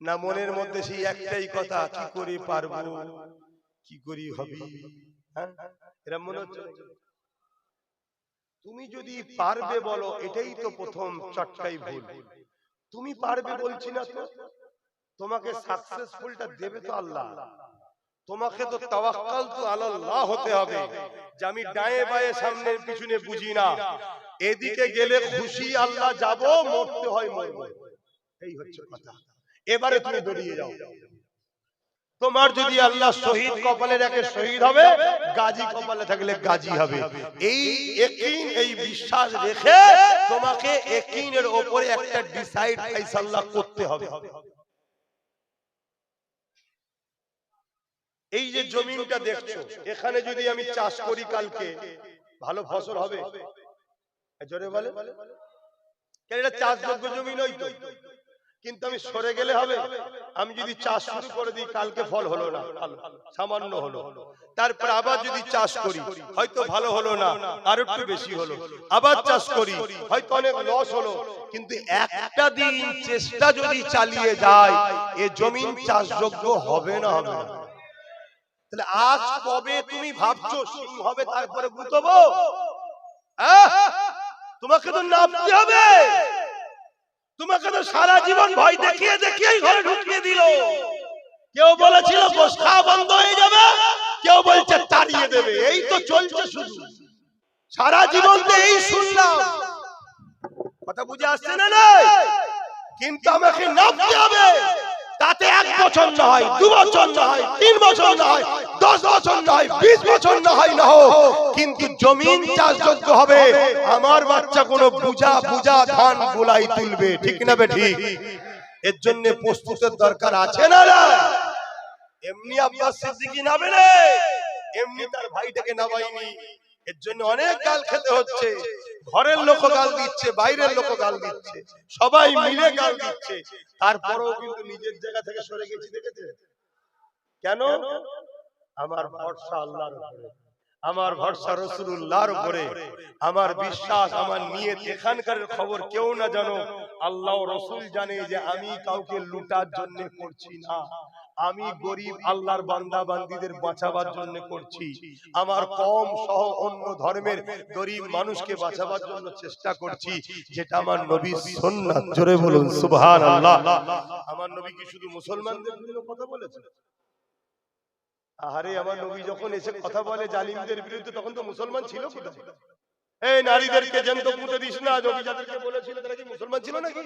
না মনের মধ্যে সেই একটাই কথা, কি করে পারবো, কি করি হবে? হ্যাঁ, এরা মনে হচ্ছে। তুমি যদি পারবে বলো, এটাই তো প্রথম চটকাই ভুল। তুমি পারবে বলছি না তো, তোমাকে সাকসেসফুলটা দেবে তো আল্লাহ। তোমাকে তো তাওয়াক্কাল তো আল্লাহ হতে হবে, যে আমি ডায়ে বায়ে সামনে পিছনে বুঝি না, এদিকে গেলে খুশি আল্লাহ, যাব, মরতে হয় মরবো, এই হচ্ছে কথা। এবারে তুমি দৌড়িয়ে যাও। তোমার যদি আল্লাহ শহীদ কপালে রাখে শহীদ হবে, গাজী কপালে থাকলে গাজী হবে। এই ইয়াকিন, এই বিশ্বাস রেখে তোমাকে ইয়াকিনের উপরে একটা ডিসাইড ফায়সালা করতে হবে। এই যে জমিনটা দেখছো, এখানে যদি আমি চাষ করি কালকে, ভালো ফসল হবে? জোরে বলে, এটা চাষযোগ্য জমি নয় তো। কিন্তু আমি সরে গেলে হবে? আমি যদি চাষ শুরু করে দিই, কালকে ফল হলো না, সামান্য হলো, তারপর আবার যদি চাষ করি হয়তো ভালো হলো না, আর একটু বেশি হলো, আবার চাষ করি হয়তো অনেক লস হলো, কিন্তু একটা দিন চেষ্টা যদি চালিয়ে যায় এ জমিন চাষযোগ্য হবে না হবে না? তাহলে আজ কবে তুমি ভাবছো সিং হবে তারপরে গুতবো? তোমাকে তো নামতে হবে। তোমাকে তো সারা জীবন ভয় দেখিয়ে দেখিয়েই ঘরে ঢুকিয়ে দিল। কেউ বলেছিল গোশ খাওয়া বন্ধ হয়ে যাবে, কেউ বলছে তাড়িয়ে দেবে। এই তো চলছে শুধু সারা জীবন তো এই শুনলাম। কথা বুঝে আসছে না? নাই, কিন্তু আমাকে নামতে হবে। তাতে 1 বছর না হয়, 2 বছর না হয়, 3 বছর না হয়, 10 বছর না হয়, 20 বছর না হয় না হোক, কিন্তু জমিন চাষযোগ্য হবে। আমার বাচ্চা কোনো বুঝা বুঝা ধান গোলাই তুলবে, ঠিক না বেঠিক? এর জন্য প্রস্তুতের দরকার আছে না? না, এমনি আব্বাস সিদ্দিকী নামে না, এমনি তার ভাইটাকে নামাইনি। এর জন্য অনেক গাল খেতে হচ্ছে। ঘরের লোক গাল দিচ্ছে, বাইরের লোক গাল দিচ্ছে, সবাই মিলে গাল দিচ্ছে, তারপরেও কিন্তু নিজের জায়গা থেকে সরে গেছি। দেখেছে কেন? আমার ভরসা আল্লাহর উপরে, আমার ভরসা রাসূলুল্লাহর উপরে, আমার বিশ্বাস, আমার নিয়ত এখানকার খবর কেউ না জানো, আল্লাহ ও রাসূল জানে যে আমি কাউকে লুটার জন্য করছি না। আমি গরিব আল্লাহর বান্দা বান্দীদের বাঁচাবার জন্য করছি। আমার কওম সহ অন্য ধর্মের গরিব মানুষকে বাঁচাবার জন্য চেষ্টা করছি, যেটা আমার নবীর সুন্নাত। জোরে বলুন সুবহানাল্লাহ। আমার নবী কি শুধু মুসলমানদের জন্য কথা বলেছেন? আরে আমার নবী যখন এসে কথা বলে জালিমদের বিরুদ্ধে, তখন তো মুসলমান ছিল কোথায়? এই নারীদেরকে জ্যান্ত পুঁতে দিস না, নবী যাদেরকে বলেছিল তারা কি মুসলমান ছিল নাকি?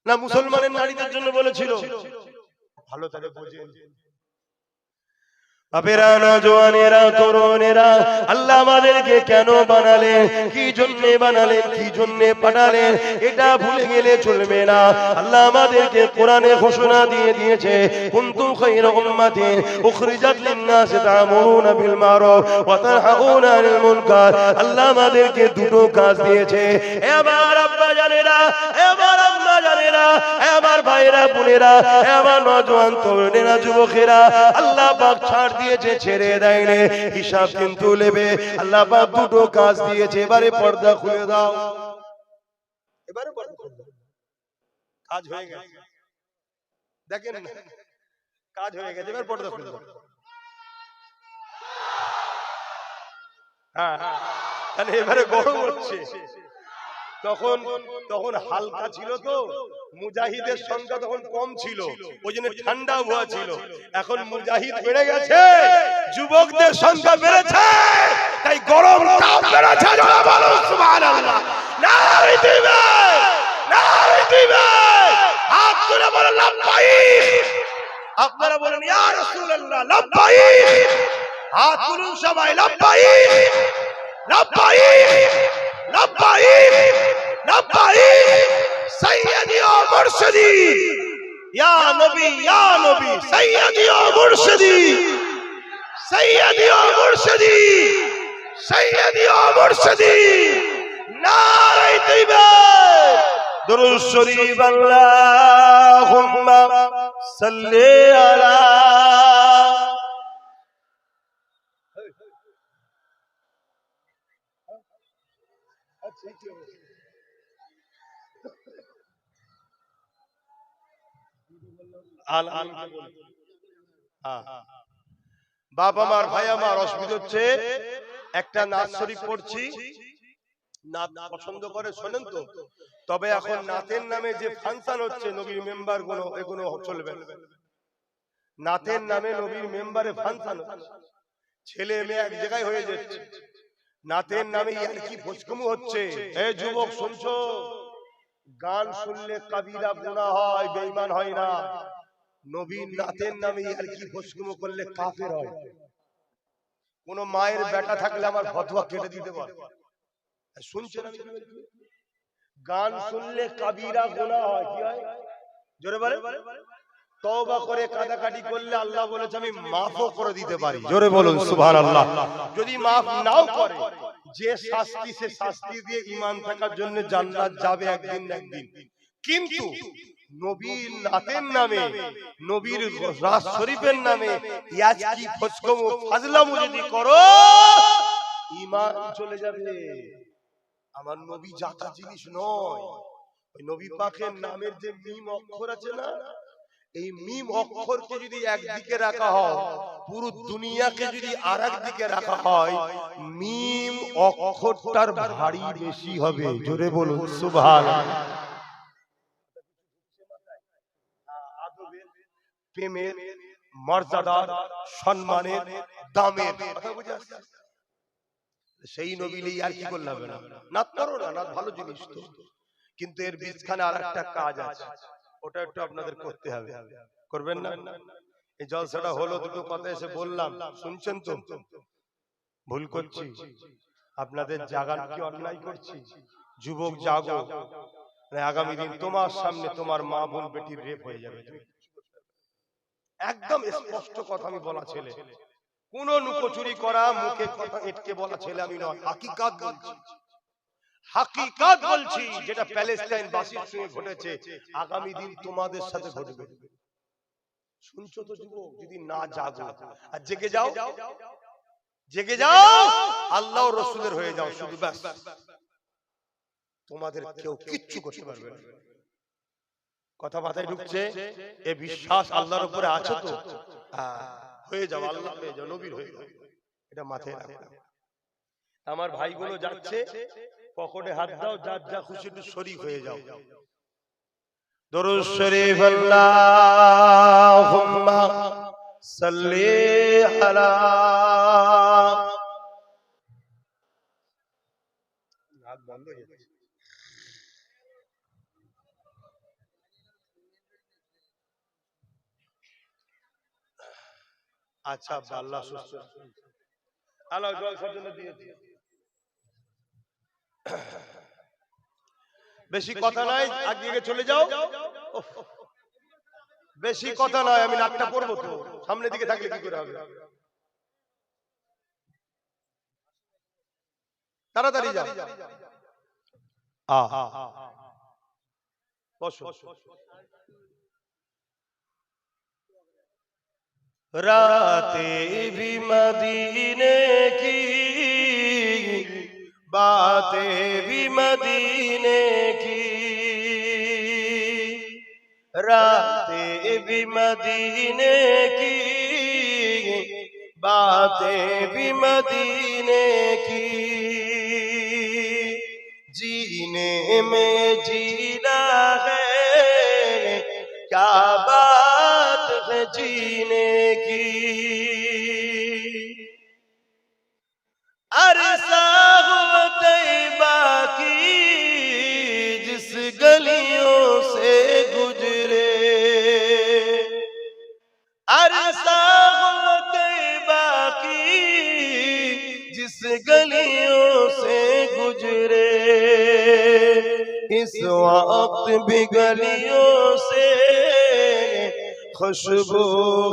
না, মুসলমানের নারীদের জন্য বলেছিল। ভালো করে বোঝেন বাপেরা, নওজওয়ানেরা, তরুণেরা, আল্লাহ আমাদেরকে কেন বানালেন, কি জন্য বানালেন, কি জন্য পাঠালেন, এটা ভুলে গেলে চলবে না। আল্লাহ আমাদেরকে কোরআনে ঘোষণা দিয়ে দিয়েছে, কুনতুম খায়রা উম্মাতিন উখরিজাত লিন-নাসি তা'মুরুনা বিল মারুফ ওয়া তানহাউনা আনিল মুনকার। আল্লাহ আমাদেরকে দুটো কাজ দিয়েছে। এবার আব্বা জানেরা, এবার আম্মা জানেরা, এবার ভাইরা বোনেরা, এবার নওজওয়ান তরুণেরা, যুবকেরা, আল্লাহ পাক ছাড় দিয়েছে, ছেড়ে দেয়নি, হিসাব কিন্তু নেবে। আল্লাহ পাক দুটো কাজ দিয়েছে। এবারে পর্দা খুলে দাও, এবারে পর্দা খুলে দাও। কাজ হয়ে গেছে, দেখেন না, কাজ হয়ে গেছে, এবার পর্দা খুলে দাও। হ্যাঁ, তাহলে এবারে গরম হচ্ছে। তখন হালকা ছিল তো, মুজাহিদের সংখ্যা তখন কম ছিল, ওই জন্য ঠান্ডা হওয়া ছিল। এখন মুজাহিদ বেড়ে গেছে, যুবকদের সংখ্যা বেড়েছে, তাই গরম তাপ বেড়েছে। সুবহানাল্লাহ, নারে দিবে, নারে দিবে, হাত তুলে বলেন লাব্বাইক। আপনারা বলেন ইয়া রাসূলুল্লাহ লাব্বাইক। হাত তুলুন সবাই, লাব্বাইক, লাব্বাইক, লাব্বাইক, লাব্বাইক। সাইয়্যিদি ও মুরশিদি, ইয়া নবী, ইয়া নবী, সাইয়্যিদি ও মুরশিদি, সাইয়্যিদি ও মুরশিদি, সাইয়্যিদি ও মুরশিদি। নারে তাকবীর, দুরূদ শরীফ, আল্লাহুম্মা সাল্লি আলা। বাপ আমার, ভাই আমার, অসুবিধা হচ্ছে, একটা নাত শরীফ পড়ছি, নাত পছন্দ করে শোনেন তো। তবে এখন নাতের নামে যে ফাংশন হচ্ছে, নবীর মেম্বার গুলো, এগুলো চলবে না। নাতের নামে নবীর মেম্বারে ফাংশন হচ্ছে, ছেলে মেয়ে এক জায়গায় হয়ে যাচ্ছে, নাতের নামে আর কি ফসকুমু হচ্ছে। এই যুবক শুনছো, গান শুনলে কাবিরা গুনাহ হয়, বেঈমান হয় না। নবীর নাতের নামে আর কি ফসকুমু করলে কাফের হয়। কোন মায়ের বেটা থাকলে আমার ফতোয়া কেটে দিতে পারে। শুনছেন, গান শুনলে কাবিরা গুনাহ হয়, কি হয় জোরে বলে? তওবা করে কাটাকাটি করলে আল্লাহ বলেছে আমি মাফও করে দিতে পারি। জোরে বলুন সুবহানাল্লাহ। যদি মাফ নাও করে, যে শাস্তি, সে শাস্তি দিয়ে ঈমান থাকার জন্য জান্নাত যাবে একদিন না একদিন। কিন্তু নবীর নাতের নামে, নবীর রাজ শরীফের নামে ইয়াজকি ফসকমু ফাজলামু যদি করো, ঈমান চলে যাবে। আমার নবী জাতা জিনিস নয়। ওই নবী পাকের নামের যে মিম অক্ষর আছে না, এই মিম অক্ষরকে যদি একদিকে রাখা হয়, পুরো দুনিয়াকে যদি আরেক দিকে রাখা হয়, মিম অক্ষরটার ভারী বেশি হবে। জোরে বলুন সুবহানাল্লাহ। প্রেমের, মর্যাদার, সম্মানের, দামের কথা বুঝে আসছে। সেই নবীলেই আর কি করলাম না, নাত করো না, নাত ভালো জিনিস তো, কিন্তু এর বীজখানে আর একটা কাজ আছে, ওটা একটু আপনাদের করতে হবে। করবেন না? এই জলসাটা হলো, দুটো কথা এসে বললাম, শুনছেন তো? ভুল করছি? আপনাদের জাগান কি অন্যায় করছি? যুবক জাগো, আগামী দিন তোমার সামনে তোমার মা বোন বেটির রেপ হয়ে যাবে। একদম স্পষ্ট কথা আমি বলা ছেলে, কোন লুকোচুরি করা, মুখে কথা এটকে বলা ছেলে আমি নয়, হাকিকাত বলছি। হাকিকাত বলছি, যেটা প্যালেস্টাইন বাসীর সঙ্গে ঘটেছে, আগামী দিন তোমাদের সাথে ঘটবে। শুনছো তো যুবক? যদি না জাগো আর জেগে যাও, জেগে যাও, আল্লাহ ও রাসূলের হয়ে যাও শুধু, ব্যাস, তোমাদের কেউ কিচ্ছু করতে পারবে না। কথা মাথায় ঢুকছে? এ বিশ্বাস আল্লাহর উপরে আছে তো? হয়ে যাও, আল্লাহ হয়ে যাও, নবীর হয়ে যাও, এটা মাথায় রাখো। আমার ভাইগুলো যাচ্ছে, পকেটে হাত দাও, যার যা খুশি একটু শরীক হয়ে যাও। দরুদ শরীফ আল্লাহুম্মা সাল্লি আলা। নাক বন্ধ হয়ে যাচ্ছে। আচ্ছা, আল্লাহ সুস্থ আল্লাহ জলসার জন্য দিয়েছে। বেশি কথা নাই, আগে চলে যাও। বেশি কথা নয়, আমি নাকটা পড়বো তো, সামনের দিকে থাকলে কি করে হবে? তাড়াতাড়ি যাও। বসো। राते भी मदीने की, बातें भी मदीने की, रातें भी मदीने की, बातें भी मदीने की, जीने में जीना है, क्या बात है जीने की, अरसा हुआ तैबा की जिस गलियों से गुजरे, अरसा हुआ तैबा की जिस गलियों से गुजरे, इस वक्त भी गलियों से खुशबू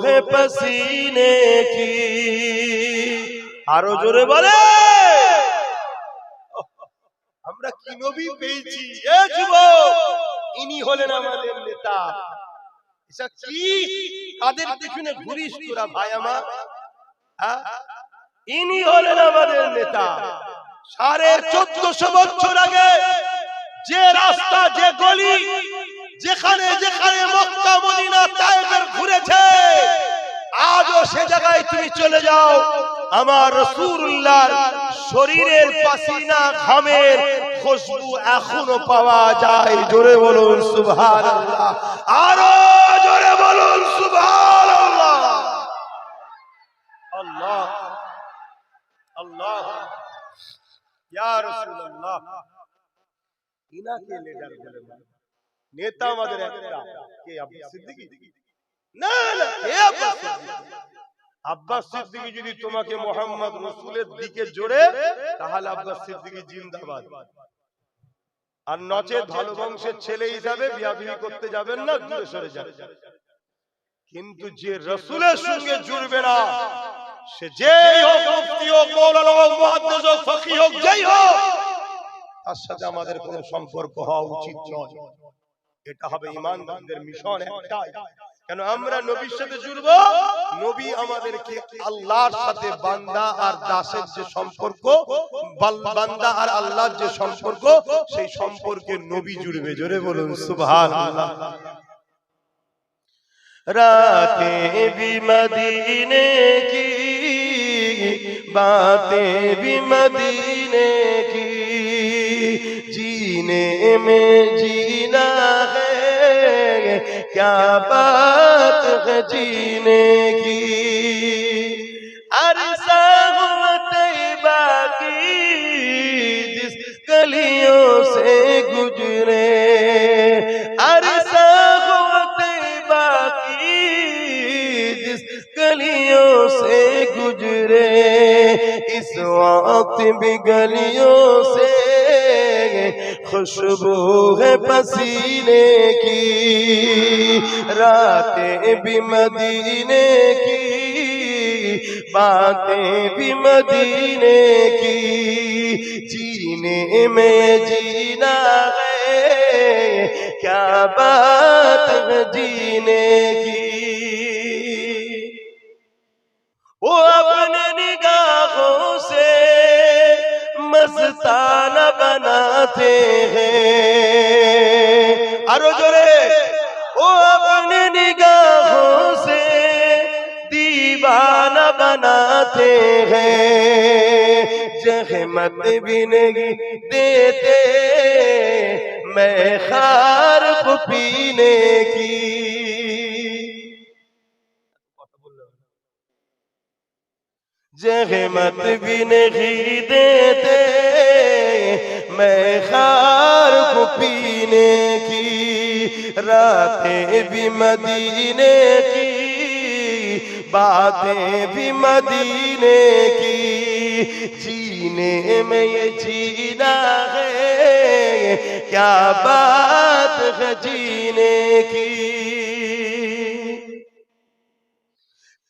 है पसीने की। आरो जोरे बोले, আমরা কি নবী পেয়েছি? এ যুবক, ইনি হলেন আমাদের নেতা। এটা কি কাদের পিছনে ঘুরিস তোরা ভাই আমার? ইনি হলেন আমাদের নেতা। 1450 বছর আগে যে রাস্তা, যে গলি, যেখানে যেখানে মক্কা মদিনা তায়েফের ঘুরেছে, আজও সে জায়গায় তুমি চলে যাও, আমার রাসূলুল্লাহর শরীরের পাসিনা ঘামের খুশবু এখনো পাওয়া যায়। জোরে বলুন সুবহানাল্লাহ, আরো জোরে বলুন সুবহানাল্লাহ। আল্লাহ আল্লাহ, ইয়া রাসূলুল্লাহ, ইনাকে লিডার বলে না, নেতা আমাদের একটা, কে? আব্বাস সিদ্দিকী? না না, কে আব্বাস সিদ্দিকী? আব্বাস সিদ্দিকী যদি তোমাকে মুহাম্মদ রাসূলের দিকে জোড়ে, তাহলে আব্বাস সিদ্দিকী জিন্দাবাদ। আর নচেত ভালো বংশের ছেলে হিসাবে বিয়া বিয়ে করতে যাবেন না, দূরে সরে যাবেন। কিন্তু যে রাসূলের সঙ্গে জুড়বে না, সে যেই হোক, মুফতি হোক, মাওলানা হোক, মুহাদ্দিস হোক, ফকিহ হোক, যেই হোক, তার সাথে আমাদের কোনো সম্পর্ক হওয়া উচিত নয়। এটা হবে ঈমানদারদের মিশন একটাই। কেন আমরা নবীর সাথে জুড়বো, নবী আমাদেরকে আল্লাহর সাথে বান্দা আর দাসের যে সম্পর্ক, বান্দা আর আল্লাহর যে সম্পর্ক, সেই সম্পর্কে নবী জুড়বে। জোরে বলুন সুবহানাল্লাহ। रातें भी मदीने की, बातें भी मदीने की, जीने में जीना है, क्या बात है जीने की। अरसा हुआ तैबा की जिस गलियों से गुजरे, अरसा हुआ तैबा की जिस गलियों से गुजरे, इस वक्त भी गलियों से खुशबू है पसीने की। रातें भी मदीने की, बातें भी मदीने की, जीने में जीना है, क्या बात है जीने की। वो अपने निगाहों से मस्ताना बनाते हैं, अरो जोरे, वो अपने निगाहों से दीवाना बनाते हैं, जहमत भी नहीं देते मैं खार को पीने की। जहमत भी नहीं देते मैं खार को पीने की। रातें भी मदीने की, बातें भी मदीने की, जीने में ये जीना है, क्या बात है जीने की।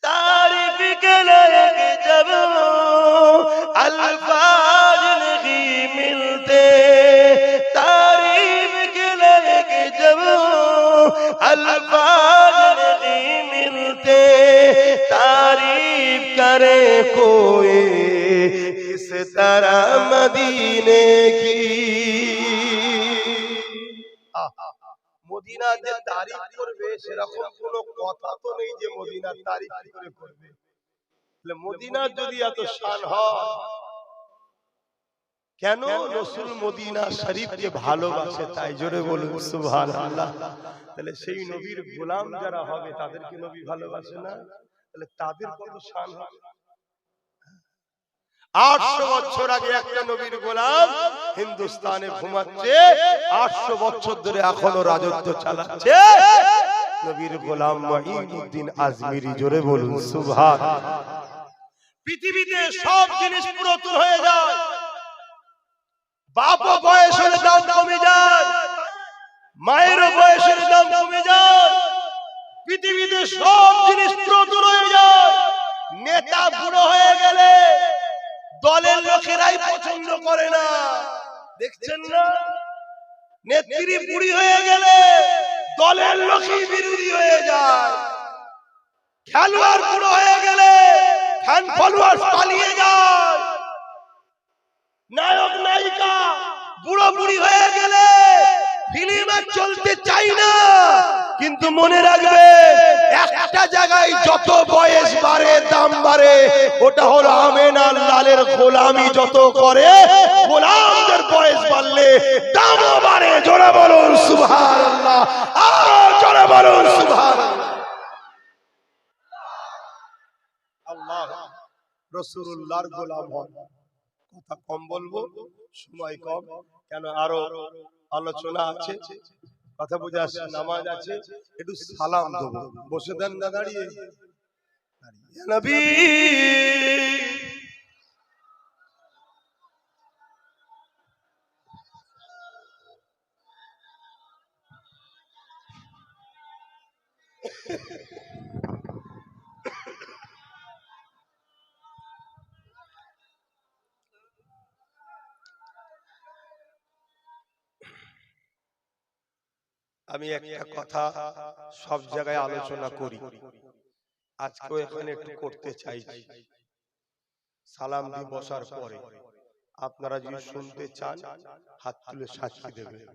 तारीफ के लायक जब अल्फाज नहीं मिलते, तारीफ के लायक जब अल्फाज नहीं मिलते, तारीफ करे कोई इस तरह मदीने की। মদিনা যে তারিফ করবে সেরকম কোনো কথা তো নেই যে মদিনার তারিফ করে করবে। তাহলে মদিনার যদি এত শান হয়, কেন রাসূল মদিনা শরীফকে ভালোবাসে? তাই জোরে বলুন সুবহানাল্লাহ। তাহলে সেই নবীর গোলাম যারা হবে তাদেরকে নবী ভালোবাসে না? তাহলে তাদের কত শান হবে। 800 বছর আগে একটা নবীর গোলাম হিন্দুস্তানে ঘুমাচ্ছে, 800 বছর ধরে এখনো রাজত্ব চালাচ্ছে নবীর গোলাম মুঈনুদ্দিন আজমিরি। জোরে বলুন সুবহানাল্লাহ। পৃথিবীতে সব জিনিস পুরাতন হয়ে যায়, বাপও বয়স হলে দাম কমে যায়, মায়েরও বয়স হলে দাম কমে যায়, পৃথিবীতে সব জিনিস পুরাতন হয়ে যায়। নেতা বুড়ো হয়ে গেলে দলের লোকেরাই পছন্দ করে না, দেখছেন না? নেত্রী বুড়ি হয়ে গেলে দলের লোকই বিরোধী হয়ে যায়, খেলোয়াড় বুড়ো হয়ে গেলে ফ্যান ফলোয়ার পালিয়ে যায়, নায়ক নায়িকা বুড়ো বুড়ি হয়ে গেলে ফিল্ম আর চলতে চাই না। কিন্তু মনে রাখবে, একটা জায়গায় যত বয়স বাড়ে দাম বাড়ে, ওটা হলো আমেনার লালের গোলামি যত করে, গোলামদের বয়স বাড়লে দামও বাড়ে। জোরে বলুন সুবহানাল্লাহ, আরো জোরে বলুন সুবহানাল্লাহ। আল্লাহ রাসূলুল্লাহর গোলাম হন। কথা কম বলবো, সময় কম, কেন আরো আলোচনা আছে, কথা বুঝে আসছে, নামাজ আছে, একটু সালাম দেবো। বসে দেন না দাঁড়িয়ে? নবী আমি একটা কথা সব জায়গায় আলোচনা করি, আজকেও এখানে একটু করতে চাইছি। সালাম দিয়ে বসার পরে আপনারা যদি শুনতে চান হাত তুলে সাক্ষী দেবেন।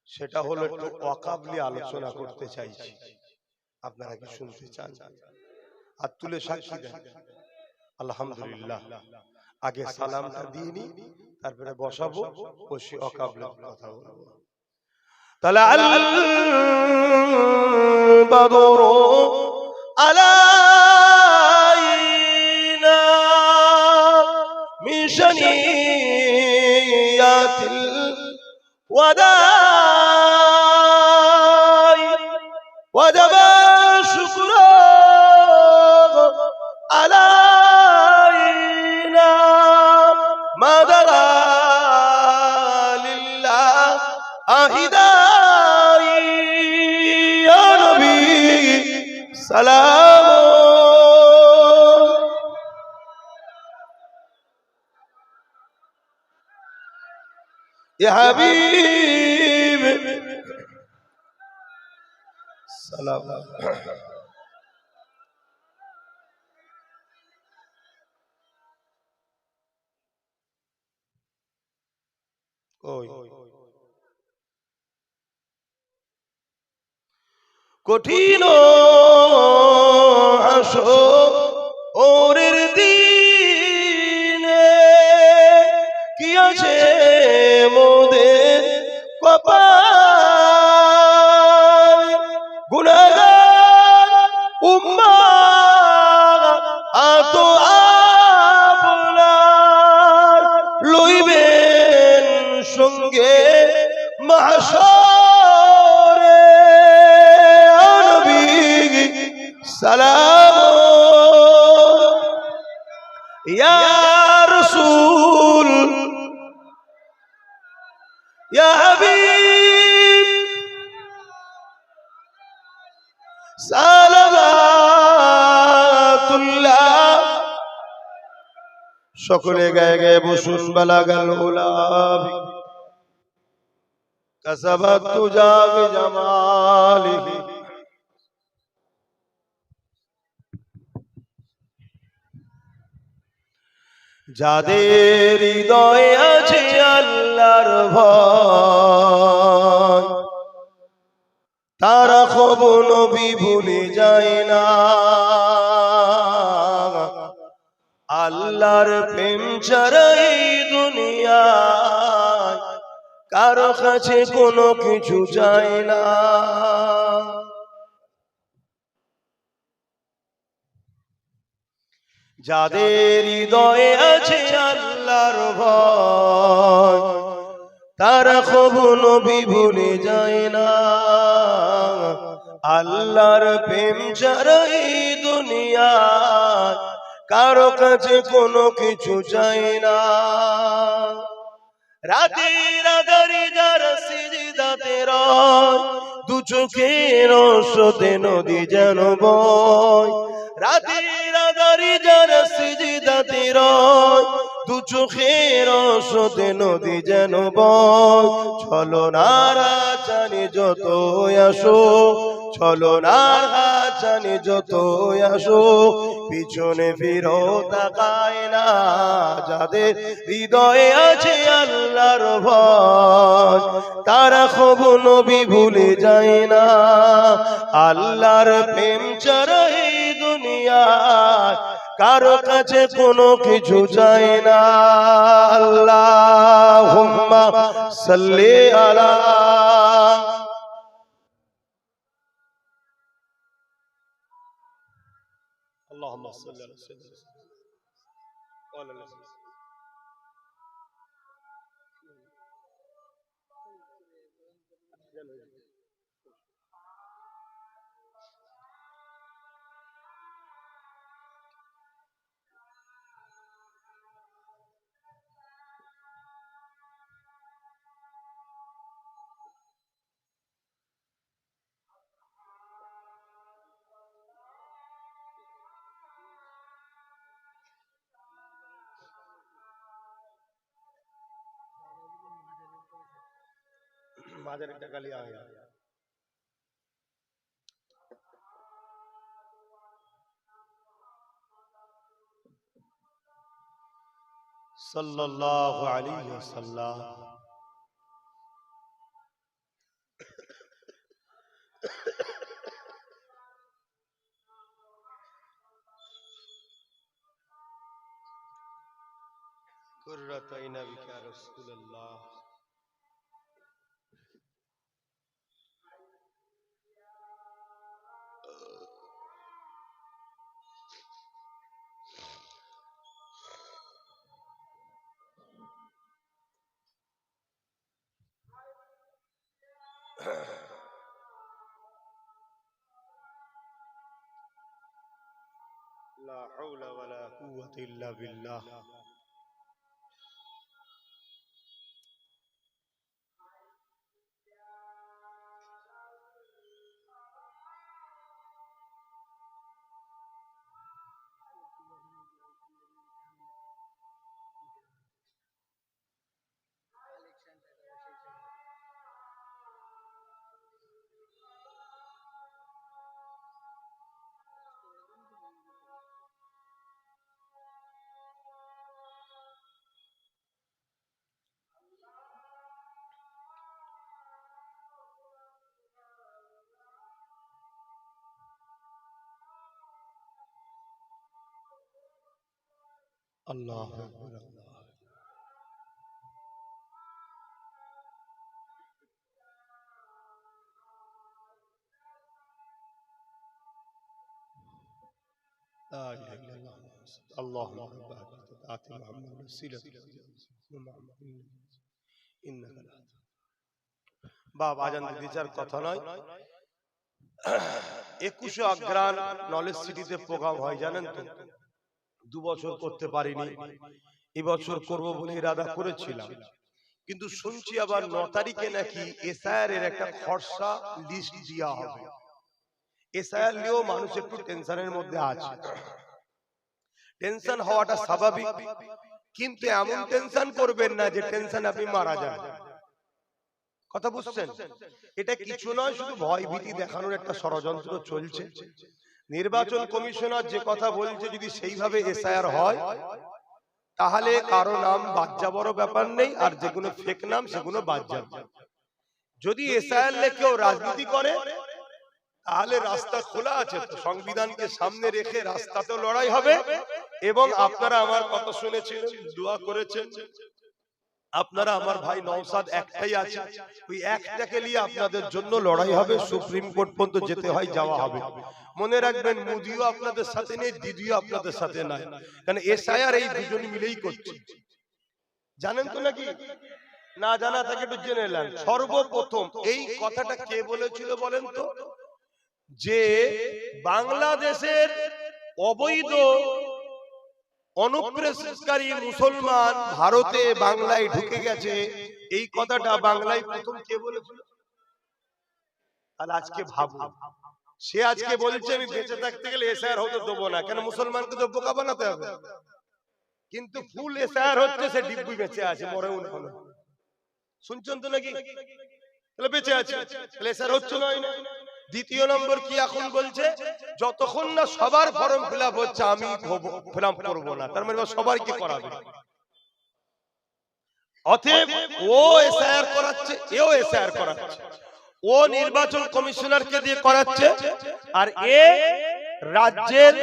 সেটা হলো একটু ওয়াকাবলি আলোচনা করতে চাইছি। আপনারা কি শুনতে চান? হাত তুলে সাক্ষী দেন। আলহামদুলিল্লাহ। আগে সালামটা দিয়ে নি, তারপরে বসাবো, বসে ওয়াকাবলি কথা বলবো। طلع البدر علينا من شنيات الوداع وجب الشكر علينا ما دعا لله أهداي يا نبي سلام يا حبيب سلام কঠিন হাসরের দিনে কি আছে মোদের কপাল গুনাহগার উম্মাহ আত আপনার লইবেন সঙ্গে মাহশরে سلام يا رسول يا حبيب صلوات الله সকলে গায়ে গায়ে বসুন বালাগাল উলাব কাসাবাত তুজা বিজামালিহি যাদের হৃদয়ে আছে আল্লাহর ভয় তারা কবু নবী ভুলে যায় না। আল্লাহর প্রেম ছাড়া এই দুনিয়ায় কারো কাছে কোনো কিছু চায় না। যাদের হৃদয়ে আছে আল্লাহর ভয় তারা কবু নবী ভুলে যায় না। আল্লাহর প্রেম ছাড়া এই দুনিয়ায় কারো কাছে কোনো কিছু চায় না। রাতের আধারে যারা সিজদাতে রয় দু চোখের স্রোতে নদী যেন বয়। রাতের আধারে যারা সিজদাতে রয় দু চোখের স্রোতে নদী যেন বয়। চলো নারা জানি যত আসো, চলো নারা জানি যত আসো, পিছনে ফিরো তাকায় না। যাদের হৃদয়ে আছে আল্লাহর ভয় তারা কবু নবী ভুলে যায় না। আল্লাহর প্রেম ছাড়া এই দুনিয়ায় কারো কাছে কোনো কিছু চায় না। আল্লাহুম্মা সাল্লি আলা আল্লাহুম্মা সাল্লি আলা সাইয়্যিদিনা ওয়া আলা আলিহি। মাঝের একটা গালি আয়া সাল্লাল্লাহু আলাইহি ওয়াসাল্লাম। কুররাতু আইনা বিকা রাসূলুল্লাহ। লা হাওলা ওয়ালা কুওয়াতা ইল্লা বিল্লাহ। আল্লাহু আকবার। لا إله إلا الله اللهم رب آت محمد وسيلة إنك لا বাপ আজান দিতে চার কথা নয়। 21 অগ্রাণ নলেজ সিটিতে প্রোগ্রাম হয় জানেন তো, 2 বছর করতে পারিনি, এবছর করব বলে ইরাদা করেছিলাম, কিন্তু শুনছি আবার 9 তারিখে নাকি এসআইআর এর একটা খরচা লিস্ট দেওয়া হবে। এসআইআর নিয়েও মানুষ একটু টেনশনের মধ্যে আছে। টেনশন হওয়াটা স্বাভাবিক, কিন্তু এমন টেনশন করবেন না যে টেনশন আপনি মারা যান। কথা বুঝছেন? এটা কিছু নয়, শুধু ভয় ভীতি দেখানোর একটা ষড়যন্ত্র চলছে। নির্বাচন কমিশনার যে কথা বলছে যদি সেইভাবে এসআইআর হয় তাহলে কারো নাম বাদ যাবার ব্যাপার নেই, আর যেগুলো ফেক নাম সেগুলো বাদ যাবে। যদি এসআইআর নিয়ে কেউ রাজনীতি করে তাহলে রাস্তা খোলা আছে, তো সংবিধানকে সামনে রেখে রাস্তাতেও লড়াই হবে। এবং আপনারা আমার কথা শুনেছিলেন, দোয়া করেছেন, আপনারা আমার ভাই নওশাদ একটাই আছে, ওই একটাকে নিয়ে আপনাদের জন্য লড়াই হবে, সুপ্রিম কোর্ট পর্যন্ত যেতে হয়, যাওয়া হবে। মনে রাখবেন, মোদিও আপনাদের সাথে নেই, দিদিও আপনাদের সাথে নাই, কারণ এসআইআর এই দুজন মিলেই করছে। জানেন তো নাকি? না জানা থাকে একটু জেনে নেন। সর্বপ্রথম এই কথাটা কে বলেছিল বলেন তো? যে বাংলাদেশের অবৈধ অনুপ্রবেশকারী মুসলমান ভারতে বাংলায় ঢুকে গেছে, এই কথাটা বাংলায় প্রথম কে বলেছিল? আর আজকে ভাবুন, সে আজকে বলছে আমি বেঁচে থাকতে গেলে এসআইআর হতে দেবো না, কেন মুসলমানকে তো বোকা বানাতে হবে। কিন্তু ফুল এসআইআর হচ্ছে, সে ডিব্বি বেঁচে আছে, মরেও না। শুনছেন তো নাকি? তাহলে বেঁচে আছে, তাহলে এসআইআর হচ্ছে না। দ্বিতীয় নম্বর কি এখন বলছে? যতক্ষণ না সবার ফর্ম ফিল আপ হচ্ছে আমি ফিল আপ করবো না, তার মানে সবার কি করাবে? অতএব ও এসআইআর করাচ্ছে, এও এসআইআর করাচ্ছে, ও নির্বাচন কমিশনারকে দিয়ে করাচ্ছে, আর এ রাজ্যের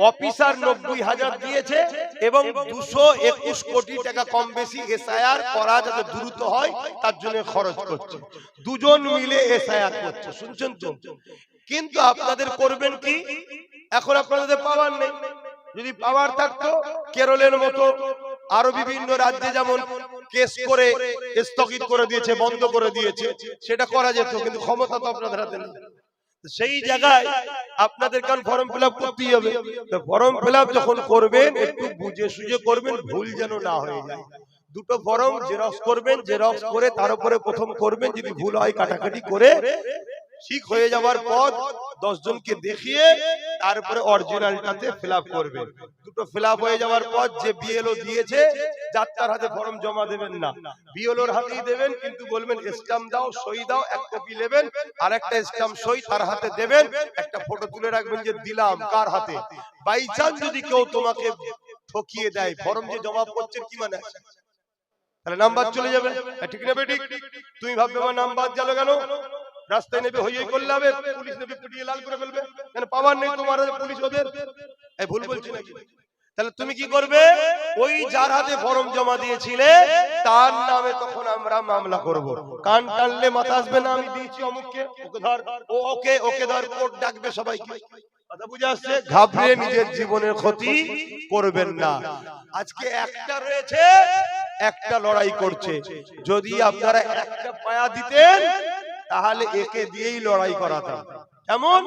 অফিসার 90,000 দিয়েছে এবং 221 কোটি টাকা কম বেশি এসআইআর করা যাতে দ্রুত হয় তার জন্য খরচ করছে। দুজন মিলে এসআইআর করছে, শুনছেন তো? কিন্তু আপনাদের করবেন কি? এখন আপনাদের পাওয়ার নেই। যদি পাওয়ার থাকতো, কেরলের মতো আরো বিভিন্ন রাজ্যে যেমন কেস করে স্থগিত করে দিয়েছে, বন্ধ করে দিয়েছে, সেটা করা যেত, কিন্তু ক্ষমতা তো আপনাদের হাতে নেই। সেই জায়গায় আপনাদের কারণ ফর্ম ফিল আপ করতেই হবে। তো ফর্ম ফিল আপ যখন করবেন একটু বুঝে সুঝে করবেন, ভুল যেন না হয়ে যায়। দুটো ফর্ম জেরক্স করবেন, জেরক্স করে তার উপরে প্রথম করবেন, যদি ভুল হয় কাটাকাটি করে ঠিক হয়ে যাওয়ার পর 10 জনকে দেখিয়ে তারপরে অরিজিনালটাতে ফিল আপ করবেন। দুটো ফিল আপ হয়ে যাওয়ার পর যে বিএলও দিয়েছে যার তার হাতে ফর্ম জমা দেবেন না, বিএলওর হাতেই দেবেন, কিন্তু বলবেন স্ট্যাম্প দাও, সই দাও, এক কপি নেবেন, আর একটা স্ট্যাম্প সই তার হাতে দেবেন, একটা ফটো তুলে রাখবেন যে দিলাম কার হাতে। বাই চান্স যদি কেউ তোমাকে ঠকিয়ে দেয়। ফর্ম যে জমা করছেন কি মানে আছে? তাহলে নাম্বার চলে যাবে, ঠিক না বেটি? তুমি ভাববে আমার নাম্বার গেল কেন? রাস্তায় নেবে হইয়ে করলে হবে, পুলিশ নেবে পিটিয়ে লাল করে ফেলবে, কেন পাওয়ার নেই তোমার পুলিশ ওদের। এই ভুল বলছি নাকি? তাহলে তুমি কি করবে? ওই যার হাতে ফর্ম জমা দিয়েছিলে তার নামে তখন আমরা মামলা করব। কান টানলে মাথা আসবে না, আমি দিয়েছি অমুককে, ওকে ধর, ও ওকে ধর, কোর্ট ডাকবে সবাইকে। কথা বুঝে আসছে? ঘাবড়িয়ে নিজের জীবনের ক্ষতি করবেন না। আজকে একটা রয়েছে, একটা লড়াই করছে। যদি আপনারা একটা পায়া দিতেন তাহলে একে দিয়েই লড়াই করাতাম। কেমন?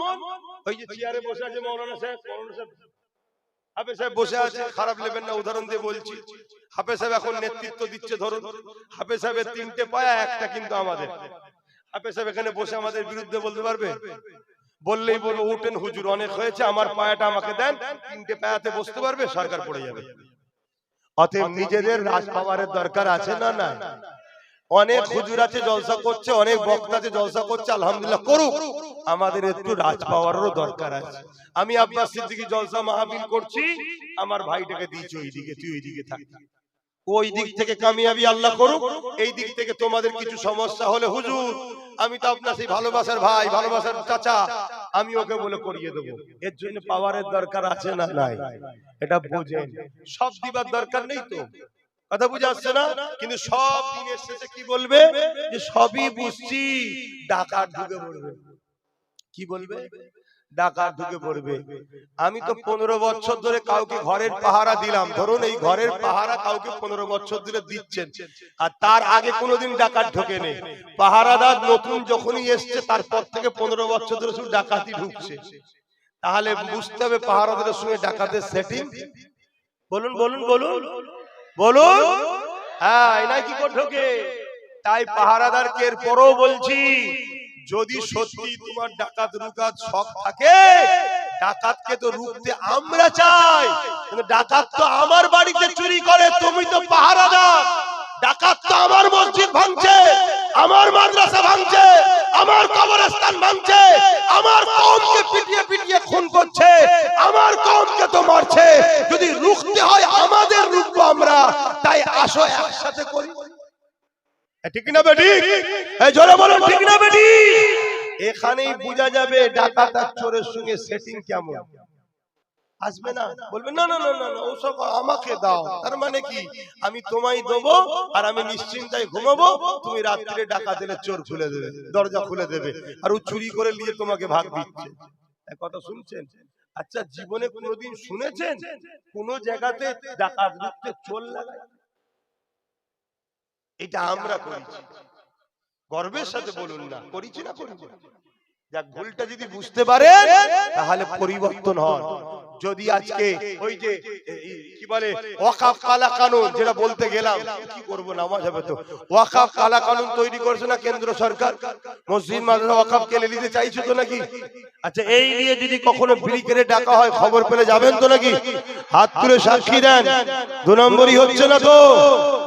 ওই যে চেয়ারে বসে আছে মৌলানা সাহেব, হাফেজ সাহেব বসে আছে, খারাপ নেবেন না, উদাহরণ দিয়ে বলছি। হাফেজ সাহেব এখন নেতৃত্ব দিচ্ছে, ধরুন হাফেজ সাহেবের 3টে পায়া, একটা কিন্তু আমাদের। হাফেজ সাহেব এখানে বসে আমাদের বিরুদ্ধে বলতে পারবে? বললেই বলবো উঠেন হুজুর, অনেক হয়েছে, আমার পায়াটা আমাকে দেন। 3টে পায়াতে বসতে পারবে? সরকার পড়ে যাবে। অতএব নিজেদের রাজ পাওয়ারের দরকার আছে না? না। অনেক হুজুর আছে জলসা করছে, অনেক বক্তা আছে জলসা করছে, আলহামদুলিল্লাহ করুক, আমাদের একটু রাজ পাওয়ারেরও দরকার আছে। আমি আব্বাস সিদ্দিকী জলসা মাহফিল করছি, আমার ভাইটাকে দিয়েছি ওই দিকে, তুই ওই দিকে থাক। ওই দিক থেকে কামিয়াবি আল্লাহ করুক, এই দিক থেকে তোমাদের কিছু সমস্যা হলে হুজুর আমি তো আপনার সেই ভালোবাসার ভাই, ভালোবাসার চাচা, আমি ওকে বলে করিয়ে দেবো। এর জন্য পাওয়ারের দরকার আছে না? নাই। এটা বোঝেন, সব দিবার দরকার নেই তো। কথা বুঝে আসছে না? কিন্তু সব দিনের শেষে কি বলবে? যে সবই বুঝছি, ডাকাত ঢুকে পড়বে। কি বলবে? ডাকাত ঢুকে পড়বে। আমি তো 15 বছর ধরে কাউকে ঘরের পাহারা দিলাম, ধরুন এই ঘরের পাহারা কাউকে 15 বছর ধরে দিচ্ছেন, আর তার আগে কোনোদিন ডাকাত ঢোকে নেই। পাহারাদার নতুন যখনই এসছে তারপর থেকে 15 বছর ধরে শুধু ডাকাতি ঢুকছে। তাহলে বুঝতে হবে পাহারাদারের সঙ্গে ডাকাতের সেটিং। বলুন বলুন বলুন বলুন। হ্যাঁ, এনাই কি করে ঢোকে? তাই পাহারাদারকে এরপরও বলছি, যদি সত্যি তোমার ডাকাত রুকাত শখ থাকে, ডাকাতকে তো রুখতে আমরা চাই। কিন্তু ডাকাত তো আমার বাড়িতে চুরি করে, তুমি তো পাহারাদার। ডাকাত তো আমার মসজিদ ভাঙছে, আমার মাদ্রাসা ভাঙছে, আমার কবরস্থান ভাঙছে, আমার কওমকে পিটিয়ে পিটিয়ে খুন করছে, আমার কওমকে তো মারছে। যদি রুখতে হয় আমাদের রুখবো আমরা। তাই আসো একসাথে করি। ঠিক না বেটি? এই জোরে বলুন ঠিক না বেটি? এখানেই বোঝা যাবে ডাকাত আর চোরের সঙ্গে সেটিং কেমন। আসবে না, বলবে না না না না ওসব আমাকে দাও। তার মানে কি? আমি তোমায় দেবো আর আমি নিশ্চিন্তায় ঘুমাবো, তুমি রাত্রে ডাকাত এলে চোর খুলে দেবে, দরজা খুলে দেবে, আর ও চুরি করে নিয়ে তোমাকে ভাগ দিচ্ছে। কথা শুনছেন? আচ্ছা, জীবনে কোনোদিন শুনেছেন কোন জায়গাতে ডাকাত ঢুকতে চোর লাগায়? এটা আমরা করেছি, গর্বের সাথে বলুন না করেছি না করেছি। যাক, ভুলটা যদি বুঝতে পারেন তাহলে পরিবর্তন হয়। যদি আজকে ওই যে কি বলে ওয়াকফ কালা কানুন, যেটা বলতে গেলাম, কি করব, নামাজ হবে তো, ওয়াকফ কালা কানুন তৈরি করছে না কেন্দ্র সরকার, মসজিদ মাদ্রাসা ওয়াকফ কেলে নিতে চাইছো তো নাকি? আচ্ছা, এই নিয়ে যদি কখনো ব্রিকেরে ডাকা হয় খবর পেলে যাবেন তো নাকি? হাত তুলে সাক্ষী দেন। 2 নম্বরই হচ্ছে না তো,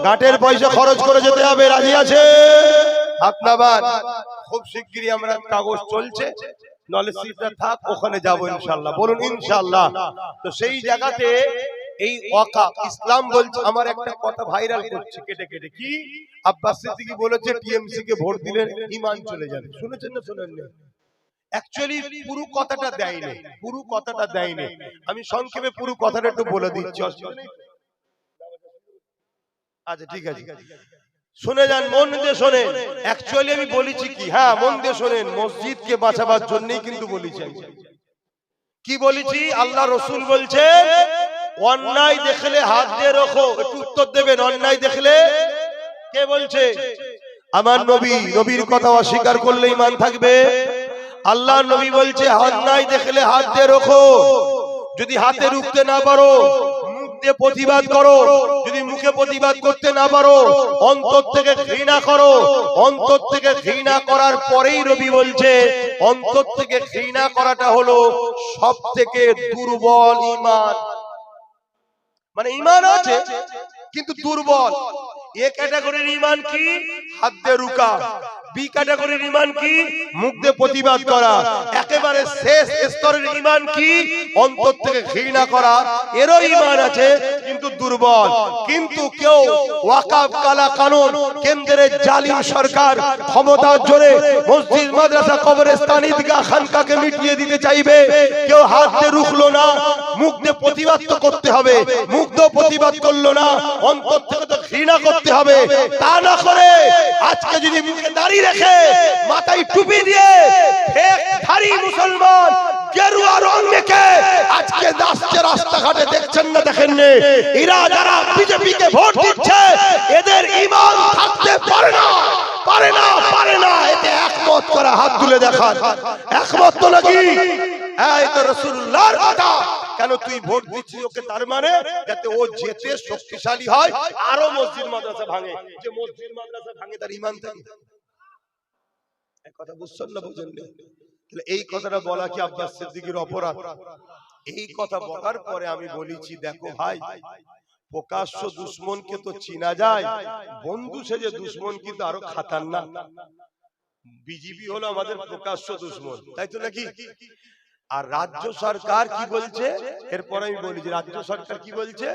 গাটের পয়সা খরচ করে যেতে হবে, রাজি আছে? আপনার খুব শিগগিরই আমরা কাগজ চলছে, নলেজ সিটটা থাক, ওখানে যাবো ইনশাআল্লাহ। বলুন ইনশাআল্লাহ। তো সেই জায়গাতে এই ওয়াকফ ইসলাম বলছে। আমার একটা কথা ভাইরাল করছে কেটে কেটে, কি আব্বাস সিদ্দিকী বলেছে টিএমসি কে ভোট দিলে ঈমান চলে যাবে। শুনেছেন না শুনেন না? অ্যাকচুয়ালি পুরো কথাটা দেয়নি, পুরো কথাটা দেয়নি। আমি সংক্ষেপে পুরো কথাটা একটু বলে দিচ্ছি। আচ্ছা ঠিক আছে, শুনে যান, মন দিয়ে শোনেন। অ্যাকচুয়ালি আমি বলেছি কি, হ্যাঁ মন দিয়ে শোনেন, মসজিদকে বাঁচাবার জন্যই কিন্তু বলেছি। কি বলেছি? আল্লাহ রসুল বলছে অন্যায় দেখলে হাত দিয়ে রাখো। একটু উত্তর দেবেন, অন্যায় দেখলে কে বলছে? আমার নবী। নবীর কথা অস্বীকার করলে ঈমান থাকবে? আল্লাহ নবী বলছে অন্যায় দেখলে হাত দিয়ে রাখো। যদি হাতে রুখতে না পারো মুখ দিয়ে প্রতিবাদ করো, যদি মুখে প্রতিবাদ করতে না পারো অন্তর থেকে ঘৃণা করো। অন্তর থেকে ঘৃণা করার পরেই নবী বলছে অন্তর থেকে ঘৃণা করাটা হলো সবথেকে দুর্বল ঈমান। মানে ঈমান আছে কিন্তু দুর্বল। এ ক্যাটাগরির ঈমান কি? হাত দিয়ে রুকা। বি ক্যাটাগরির ঈমান কি? মুখ দিয়ে প্রতিবাদ করা। একেবারে শেষ স্তরের ঈমান কি? অন্তর থেকে ঘৃণা করা। এরও ঈমান আছে কিন্তু দুর্বল, কিন্তু কেউ ওয়াকফ কালা কানুন কেন্দ্রের জালিম সরকার ক্ষমতার জোরে মসজিদ মাদ্রাসা কবরস্থান ঈদগাহ খানকাকে মিটিয়ে দিতে চাইবে, কেউ হাত দিয়ে রুখলো না, মুখ দিয়ে প্রতিবাদ তো করতে হবে, মুখ দিয়ে প্রতিবাদ করলো না, অন্তর থেকে তো ঘৃণা করতে হবে। তা না করে আজকে যদি মুখে দাড়ি রেখে মাথায় টুপি দিয়ে ধারী মুসলমান গেরুয়া রং মেখে আজকে রাস্তাঘাটে দেখছেন না, দেখেন নি, এরা যারা বিজেপি কে ভোট দিচ্ছে এদের ঈমান থাকতে পারে না, পারে না, পারে না। এতে একমত করা হাত তুলে দেখান, একমত তো নাকি? এই তো রাসূলুল্লাহর কথা। কেন তুই ভোট দিচ্ছিস ওকে? তার মানে যাতে ও যেতে শক্তিশালী হয়, আরো মসজিদ মাদ্রাসা ভাঙে। যে মসজিদ মাদ্রাসা ভাঙে তার ঈমান থাকে। এই কথা বুঝছেন না? বুঝেন না? তাহলে এই কথাটা বলা কি আব্বাস সিদ্দিকীর অপরাধ? এই কথা বলার পরে আমি বলেছি, দেখো ভাই, প্রকাশ্য দুশমনকে তো চিনা যায়, বন্ধু সেজে দুশমন কিন্তু আরো খাতারনাক। বিজেপি হলো আমাদের প্রকাশ্য দুশমন, তাই তো নাকি? আর রাজ্য সরকার কি বলছে? এরপর আমি বলি যে রাজ্য সরকার কি বলছে,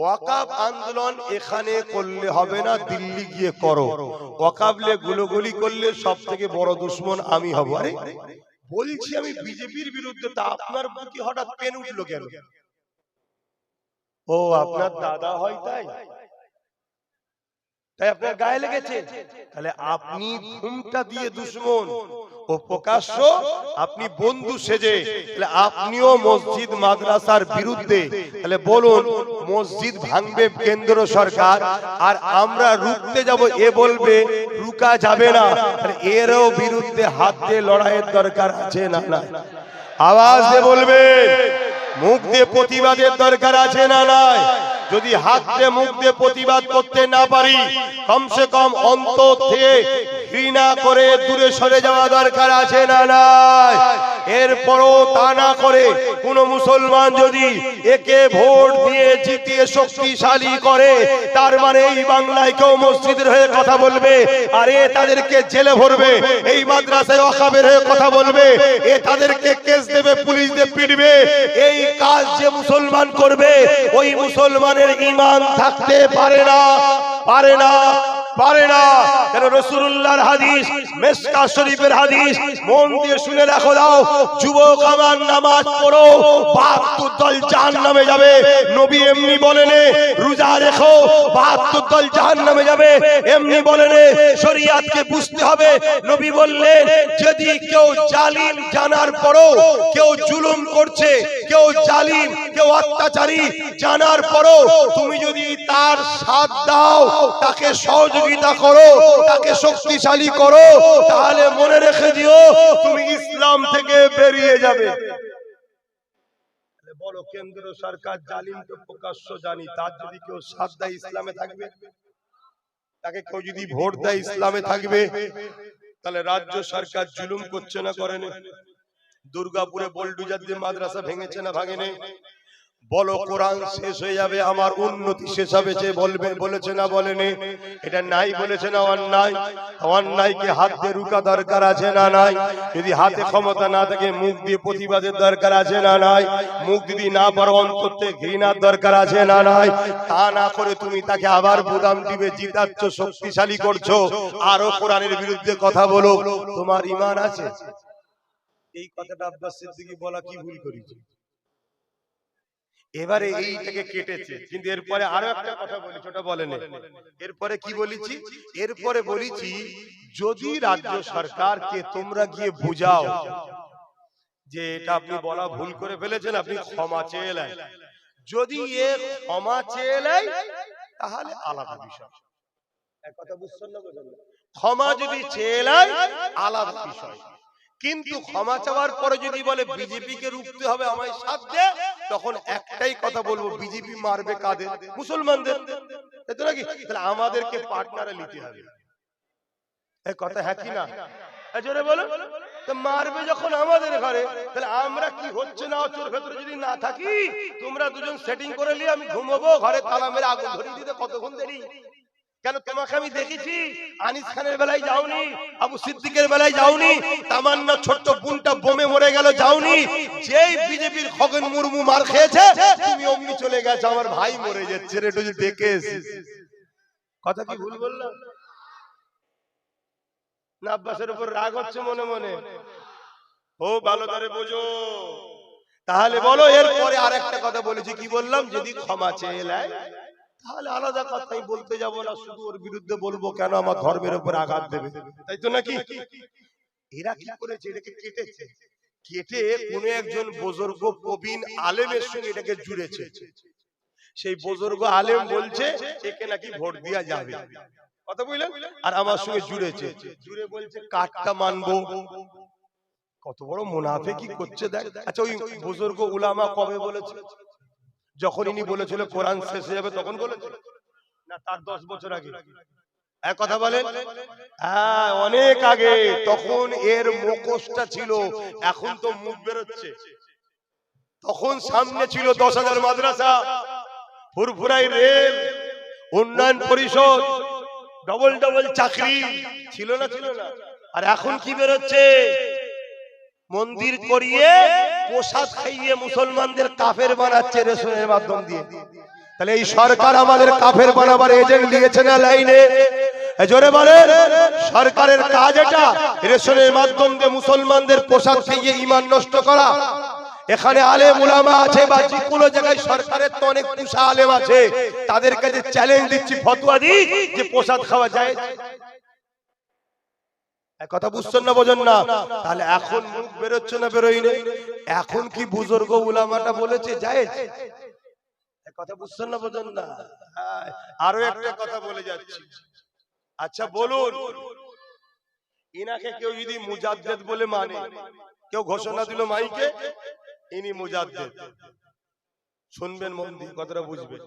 ওয়াকফ আন্দোলন এখানে করলে হবে না, দিল্লি গিয়ে করো। ওয়াকফ নিয়ে গুলোগুলি করলে সব থেকে বড় দুশমন আমি হব। আরে বলছি আমি বিজেপির বিরুদ্ধে, তা আপনার বুকে হঠাৎ পেন উঠলো কেন? ও আপনার দাদা হয় তাই তাই আপনার গায়ে লেগেছে? তাহলে আপনি ঘুমটা দিয়ে দুশমন ও প্রকাশ্য আপনি বন্ধু সেজে, তাহলে আপনিও মসজিদ মাদ্রাসার বিরুদ্ধে। তাহলে বলুন, মসজিদ ভাঙবে কেন্দ্র সরকার আর আমরা রুখতে যাব, এ বলবে রুকা যাবে না। এরও বিরুদ্ধে হাত দিয়ে লড়াইয়ের দরকার আছে না? না, আওয়াজ দিয়ে বলবেন, মুখ দিয়ে প্রতিবাদের দরকার আছে না? নাই। যদি হাত দিয়ে মুখ দিয়ে প্রতিবাদ করতে না পারি, কমসে কম অন্তর থেকে ঘৃণা করে দূরে সরে যাওয়া দরকার আছে না? নাই। এরপরও তা না করে কোন মুসলমান যদি একে ভোট দিয়ে জিতিয়ে শক্তিশালী করে, তার মানে এই বাংলায় কেউ মসজিদের হয়ে কথা বলবে আর এ তাদেরকে জেলে ভরবে, এই মাদ্রাসায় ওয়াকফের হয়ে কথা বলবে, এ তাদেরকে কেস দেবে, পুলিশ দিয়ে পিটবে। এই কাজ যে মুসলমান করবে, ওই মুসলমানের ঈমান থাকতে পারে না, পারে না, পারে না। কেন? রাসূলুল্লাহর হাদিস, মিশকাত শরীফের হাদিস, মন দিয়ে শুনে রাখো। দাও যুবক আমার, নামাজ পড়ো, ৭২ দল জাহান্নামে যাবে। নবী এমনি বলেন, রোজা রেখো, ৭২ দল জাহান্নামে যাবে, এমনি বলেন। শরীয়তকে বুঝতে হবে। নবী বললেন, যদি কেউ জালিম জানার পরও, কেউ জুলুম করছে, কেউ জালিম, কেউ অত্যাচারী জানার পরও তুমি যদি তার সাথ দাও, তাকে সহযোগিতা করো, তাকে শক্তিশালী করো, তাহলে মনে রেখে দিও তুমি ইসলাম থেকে বেরিয়ে যাবে। বলো, কেন্দ্র সরকার জালিম তো প্রকাশ্য জানি, তার যদি কেউ সাথ দেয় ইসলামে থাকবে? তাকে কেউ যদি ভোট দেয় ইসলামে থাকবে? তাহলে রাজ্য সরকার জুলুম করছে না, করে না? দুর্গাপুরে বোলডুজার দিয়ে মাদ্রাসা ভেঙেছে না, ভাঙেনি? বলো, কোরআন শেষ হয়ে যাবে, আমার উন্নতি শেষ হবে, যে বলবে, বলেছে না বলেনি? এটা নাই বলেছে না অন্যায়? অন্যায়কে হাত দিয়ে রুকা দরকার আছে না? নাই। যদি হাতে ক্ষমতা না থাকে, মুখ দিয়ে প্রতিবাদের দরকার আছে না? নাই। মুখ যদি না পারো, অন্তর থেকে ঘৃণার দরকার আছে না? নাই। তা না করে তুমি তাকে আবার বুদাম টিপে জিতাচ্ছ, শক্তিশালী করছো, আরো কোরআনের বিরুদ্ধে কথা বলো, তোমার ঈমান আছে? এই কথাটা আব্বাস সিদ্দিকী বলা কি ভুল করেছে? এবারে এইটাকে কেটেছে, কিন্তু এরপরে আরো একটা কথা বলেছি, ওটা বলেন। এরপরে কি বলেছি? এরপরে বলেছি, যদি রাজ্য সরকারকে তোমরা গিয়ে বুঝাও যে এটা আপনি বলা ভুল করে ফেলেছেন, আপনি ক্ষমা চেয়ে এলেন, যদি এ ক্ষমা চেয়ে এলেন তাহলে আলাদা বিষয়। এক কথা বুঝছেন না? ক্ষমা যদি চেয়ে এলেন আলাদা বিষয়, কিন্তু ক্ষমা চাওয়ার পরে যদি বলে বিজেপি কে রুখতে হবে, আমায় সাথ দে, তখন একটাই কথা বলবো, বিজেপি মারবে কাদের? মুসলমানদের। তাই নাকি? তাহলে আমাদেরকে পার্টনারে নিতে হবে। এই কথা হ্যাঁ কি না? জোরে বলো। তো মারবে যখন আমাদের ঘরে, তাহলে আমরা কি হচ্ছে না হচ্ছে ওর ভেতরে যদি না থাকি, তোমরা দুজন সেটিং করে নিয়ে আমি ঘুমাবো, ঘরে তালা মেরে আগুন ধরিয়ে দিতে কতক্ষণ দেরি? কেন তোমাকে আমি দেখেছি আনিস খানের বেলায় যাওনি, আবু সিদ্দিকের বেলায় যাওনি, তামান্না ছোট্ট বোনটা বোমে মরে গেল যাওনি, যেই বিজেপির খগেন মুর্মু মার খেয়েছে তুমি অমনি চলে গেছো আমার ভাই মরে যাচ্ছে রে, একটু দেখে এসেছিস। কথা কি ভুল বললাম না? আব্বাসের উপর রাগ হচ্ছে মনে মনে? ও ভালো করে বোঝো। তাহলে বলো এরপরে আরেকটা কথা বলেছি, কি বললাম? যদি ক্ষমা চেয়ে নেয় তাহলে আলাদা কথাই বলতে যাব না, শুধু ওর বিরুদ্ধে বলবো কেন আমার ধর্মের উপর আঘাত দেবে, তাই তো নাকি? এরা কি করেছে? এটাকে কেটেছে, কেটে কোন একজন বুজুর্গ প্রবীণ আলেমের সঙ্গে এটাকে জুড়েছে। সেই বুজুর্গ আলেম বলছে একে নাকি ভোট দেওয়া যাবে, কথা বললেন, আর আমার সঙ্গে জুড়েছে, জুড়ে বলছে কাটটা মানবো। কত বড় মুনাফিকি করছে দেখ। আচ্ছা ওই বুজুর্গ উলামা কবে বলেছে? যখন ইনি বলেছিল কোরআন শেষ হয়ে যাবে তখন বলেছে না তার 10 বছর আগে? এক কথা বলেন, হ্যাঁ অনেক আগে। তখন এর মুখোশটা ছিল, এখন তো মুখ বেরোচ্ছে। তখন সামনে ছিল 10,000 মাদ্রাসা, ফুরফুরাই রেল, উন্নয়ন পরিষদ, ডবল ডবল চাকরি ছিল না? ছিল না? আর এখন কি বেরোচ্ছে? মন্দির করিয়ে প্রসাদ খাইয়ে মুসলমানদের কাফের বানাচ্ছে রেশনের মাধ্যম দিয়ে। তাহলে এই সরকার আমাদের কাফের বানাবার এজেন্ট দিয়েছে না লাইনে? জোরে বলেন, সরকারের কাজ এটা, রেশনের মাধ্যম দিয়ে মুসলমানদের প্রসাদ খাইয়ে ঈমান নষ্ট করা। এখানে আলেম উলামা আছে বা যে কোনো জায়গায় সরকারের তো অনেক পুষা আলেম আছে, তাদের কাছে চ্যালেঞ্জ দিচ্ছি, ফতোয়া দিই যে প্রসাদ খাওয়া যায়। কথা বুঝছেন না, বোঝেন না? তাহলে এখন মুখ বেরোচ্ছে না বেরোয়নি? এখন কি বুজুর্গ উলামাটা বলেছে জায়েজ? কথা বুঝছেন না, বোঝেন না? আরো একটা কথা বলে যাচ্ছি। আচ্ছা বলুন, ইনাকে কেউ যদি মুজাদ্দেদ বলে মানে, কেউ ঘোষণা দিল মাইকে ইনি মুজাদ্দেদ, শুনবেন মন দিয়ে, কথাটা বুঝবেন,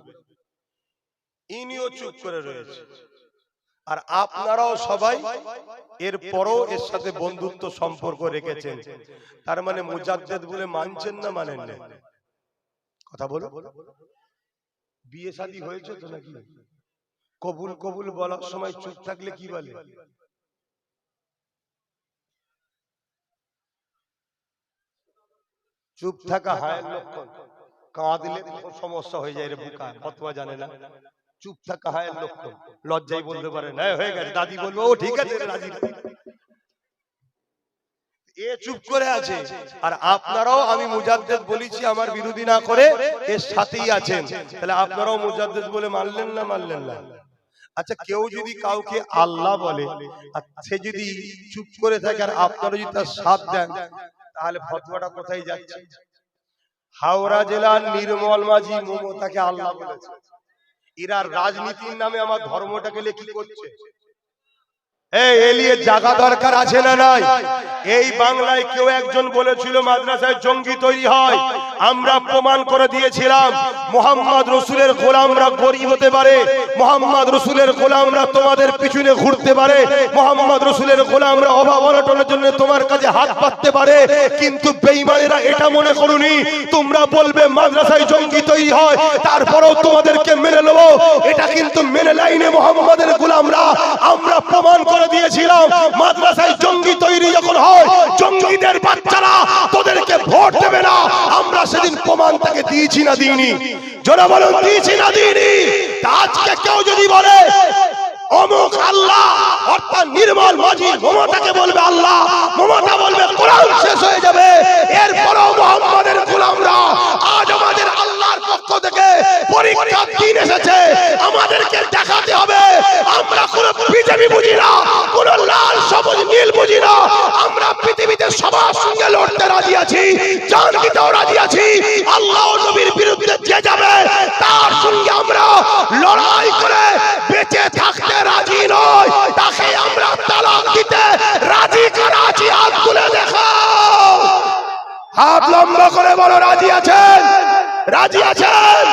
ইনিও চুপ করে রয়েছে, আর আপনারাও সবাই এরপরও এর সাথে বন্ধুত্ব সম্পর্ক রেখেছেন, তার মানে মুজাদ্দেদ বলে মানছেন না মানেন না? কথা বলো। বিয়ে শাদী হয়েছে তো নাকি? কবুল কবুল বলার সময় চুপ থাকলে কি বলে? চুপ থাকা হায়ের লক্ষণ, কাঁদলে সমস্যা হয়ে যায় রে বুকা, ফতোয়া জানে না। চুপ থাকা হায়ের লক্ষণ, লজ্জায় বলতে পারে না হয়ে গেছে, দাদি বলবো ও ঠিক আছে রাজি, এ চুপ করে আছে। আর আপনারাও আমি মুজাদ্দেদ বলেছি আমার বিরোধী না করে এর সাথেই আছেন, তাহলে আপনারাও মুজাদ্দেদ বলে মানলেন না মানলেন না? আচ্ছা কেউ যদি কাউকে আল্লাহ বলে আর সে যদি চুপ করে থাকে আর আপনারা যদি তার সাথ দেন, তাহলে ফতোয়াটা কোথায় যাচ্ছে? হাওড়া জেলার নির্মল মাঝি মমতাকে আল্লাহ বলেছে, এরা রাজনীতির নামে আমার ধর্মটাকে কি করছে? এই এলিয়ে জায়গা দরকার আছে না নাই? এই বাংলায় কেউ একজন বলেছিল মাদ্রাসায় জঙ্গি তৈরি হয়, আমরা প্রমাণ করে দিয়েছিলাম মুহাম্মদ রাসূলের গোলামরা গরীব হতে পারে, মুহাম্মদ রাসূলের গোলামরা তোমাদের পিছনে ঘুরতে পারে, মুহাম্মদ রাসূলের গোলামরা অভাব অনটনের জন্য তোমার কাছে হাত পাততে পারে, কিন্তু বেঈমানেরা এটা মনে করুনি তোমরা বলবে মাদ্রাসায় জঙ্গি তৈরি হয় তারপরেও তোমাদেরকে মেনে নেব, এটা কিন্তু মেনে লাইনে মুহাম্মদের গোলামরা। আমরা প্রমাণ দিয়েছিলাম মাদ্রাসায় জঙ্গি তৈরি যখন হয় জঙ্গিদের বাচ্চারা তোদেরকে ভোট দেবে না, আমরা সেদিন প্রমাণ তাকে দিয়েছি না দিইনি? জোরে বলুন দিয়েছি না দিইনি? আজকে কেউ যদি বলে অমুক আল্লাহ, অর্থাৎ নির্মল মাঝি মমতাকে বলবে আল্লাহ, মমতা বলবে কোরআন শেষ হয়ে যাবে, এরপরও মুহাম্মাদের গোলামরা আজ আমাদের আল্লাহর পক্ষ থেকে পরীক্ষার দিন এসেছে, আমাদেরকে দেখাতে হবে আমরা কোন বিজেপি বুঝি না, কোন লাল সবুজ নীল বুঝি না, আমরা পৃথিবীতে সবার সঙ্গে লড়তে রাজি আছি, জান দিতেও রাজি আছি। আল্লাহ ও নবীর বিরুদ্ধে যে যাবে তার সঙ্গে আমরা লড়াই করে বেঁচে থাকতে রাজি নয়, তাকে আমরা তালাক দিতে রাজি করাছি। হাত তুলে দেখাও, হাত লম্বা করে বলো রাজি আছেন? রাজি আছেন?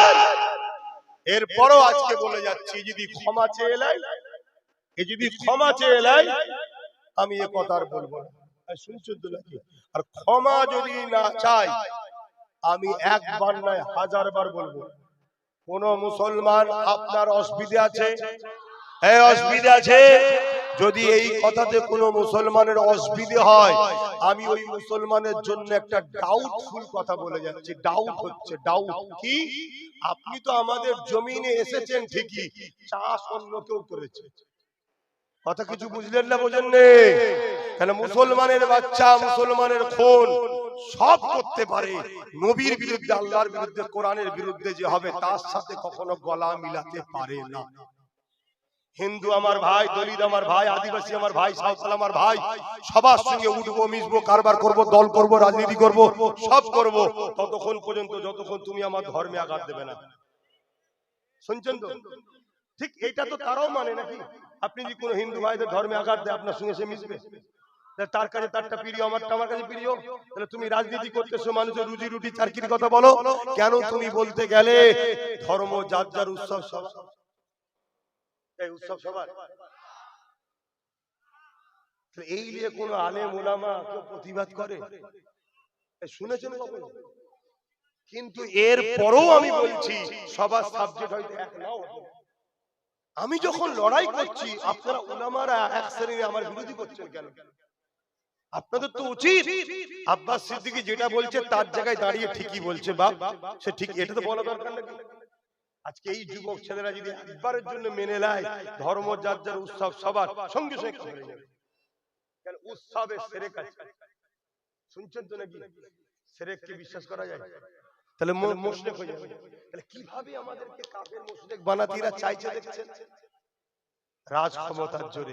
এরপরও আজকে বলে যাচ্ছি যদি ক্ষমা চেয়ে এলাই, যদি ক্ষমা চেয়ে এলাই আমি এ কথা আর বলবো না, শুনছো তো নাকি? আর ক্ষমা যদি না চাই আমি একবার নয় 1000 বার বলবো, কোন মুসলমান আপনার অসুবিধা আছে এই অসুবিধা আছে, যদি এই কথাতে কোনো মুসলমানের অসুবিধে হয়, আমি ওই মুসলমানের জন্য একটা ডাউটফুল কথা বলে যাচ্ছি। ডাউট হচ্ছে, ডাউট কি, আপনি তো আমাদের জমিনে এসেছেন ঠিকই, চাষ অন্য কেউ করেছে। কথা কিছু বুঝলেন না, বোঝেননি? কেন মুসলমানের বাচ্চা, মুসলমানের খুন সব করতে পারে, নবীর বিরুদ্ধে, আল্লাহর বিরুদ্ধে, কোরআনের বিরুদ্ধে যে হবে তার সাথে কখনো গলা মিলাতে পারে না। হিন্দু আমার ভাই, দলিত আমার ভাই, আদিবাসী আমার ভাই, সাঁওতাল আমার ভাই, সবার সঙ্গে উঠবো, মিশবো, কারবার করব, দল করব, রাজনীতি করব, সব করব, ততক্ষণ পর্যন্ত যতক্ষণ তুমি আমার ধর্মে আঘাত দেবে না। শুনছেন তো? ঠিক এটা তো তারাও মানে নাকি? আপনি যদি কোনো হিন্দু ভাইদের ধর্মে আঘাত দেয়, আপনার সঙ্গে সে মিশবে? তার কাছে তারটা প্রিয়, আমারটা আমার কাছে প্রিয়। তাহলে তুমি রাজনীতি করতেছো, মানুষের রুজি রুটি চাকরির কথা বলো কেন? তুমি বলতে গেলে ধর্ম যার যার উৎসব সবার, এই উৎসব সবার। এই নিয়ে কোন আলেম ওলামা কেউ প্রতিবাদ করে? শুনেছেন কখনো? কিন্তু এর পরেও আমি বলছি, সবার সাবজেক্ট হয়তো এক নাও। আমি যখন লড়াই করছি, আপনারা ওলামারা এক শ্রেণী আমার বিরোধী করছেন কেন? আপনাদের তো উচিত আব্বাস সিদ্দিকী যেটা বলছে তার জায়গায় দাঁড়িয়ে ঠিকই বলছে, বাপ সে ঠিক, এটা তো বলা দরকার নাকি? আজকে এই যুবক ছেলেরা যদি একবারের জন্য মেনে নেয় ধর্ম যার যার উৎসব সবার, সঙ্গে সঙ্গে হয়ে যাবে। কেন উৎসবের সেরেক আছে, শুনছেন তো নাকি? সেরেককে বিশ্বাস করা যায়? তাহলে মুশরিক হয়ে যাবে। তাহলে কিভাবে আমাদেরকে কাফের মুশরিক বানাতে এরা চাইছে দেখছেন? রাজ ক্ষমতার জোরে।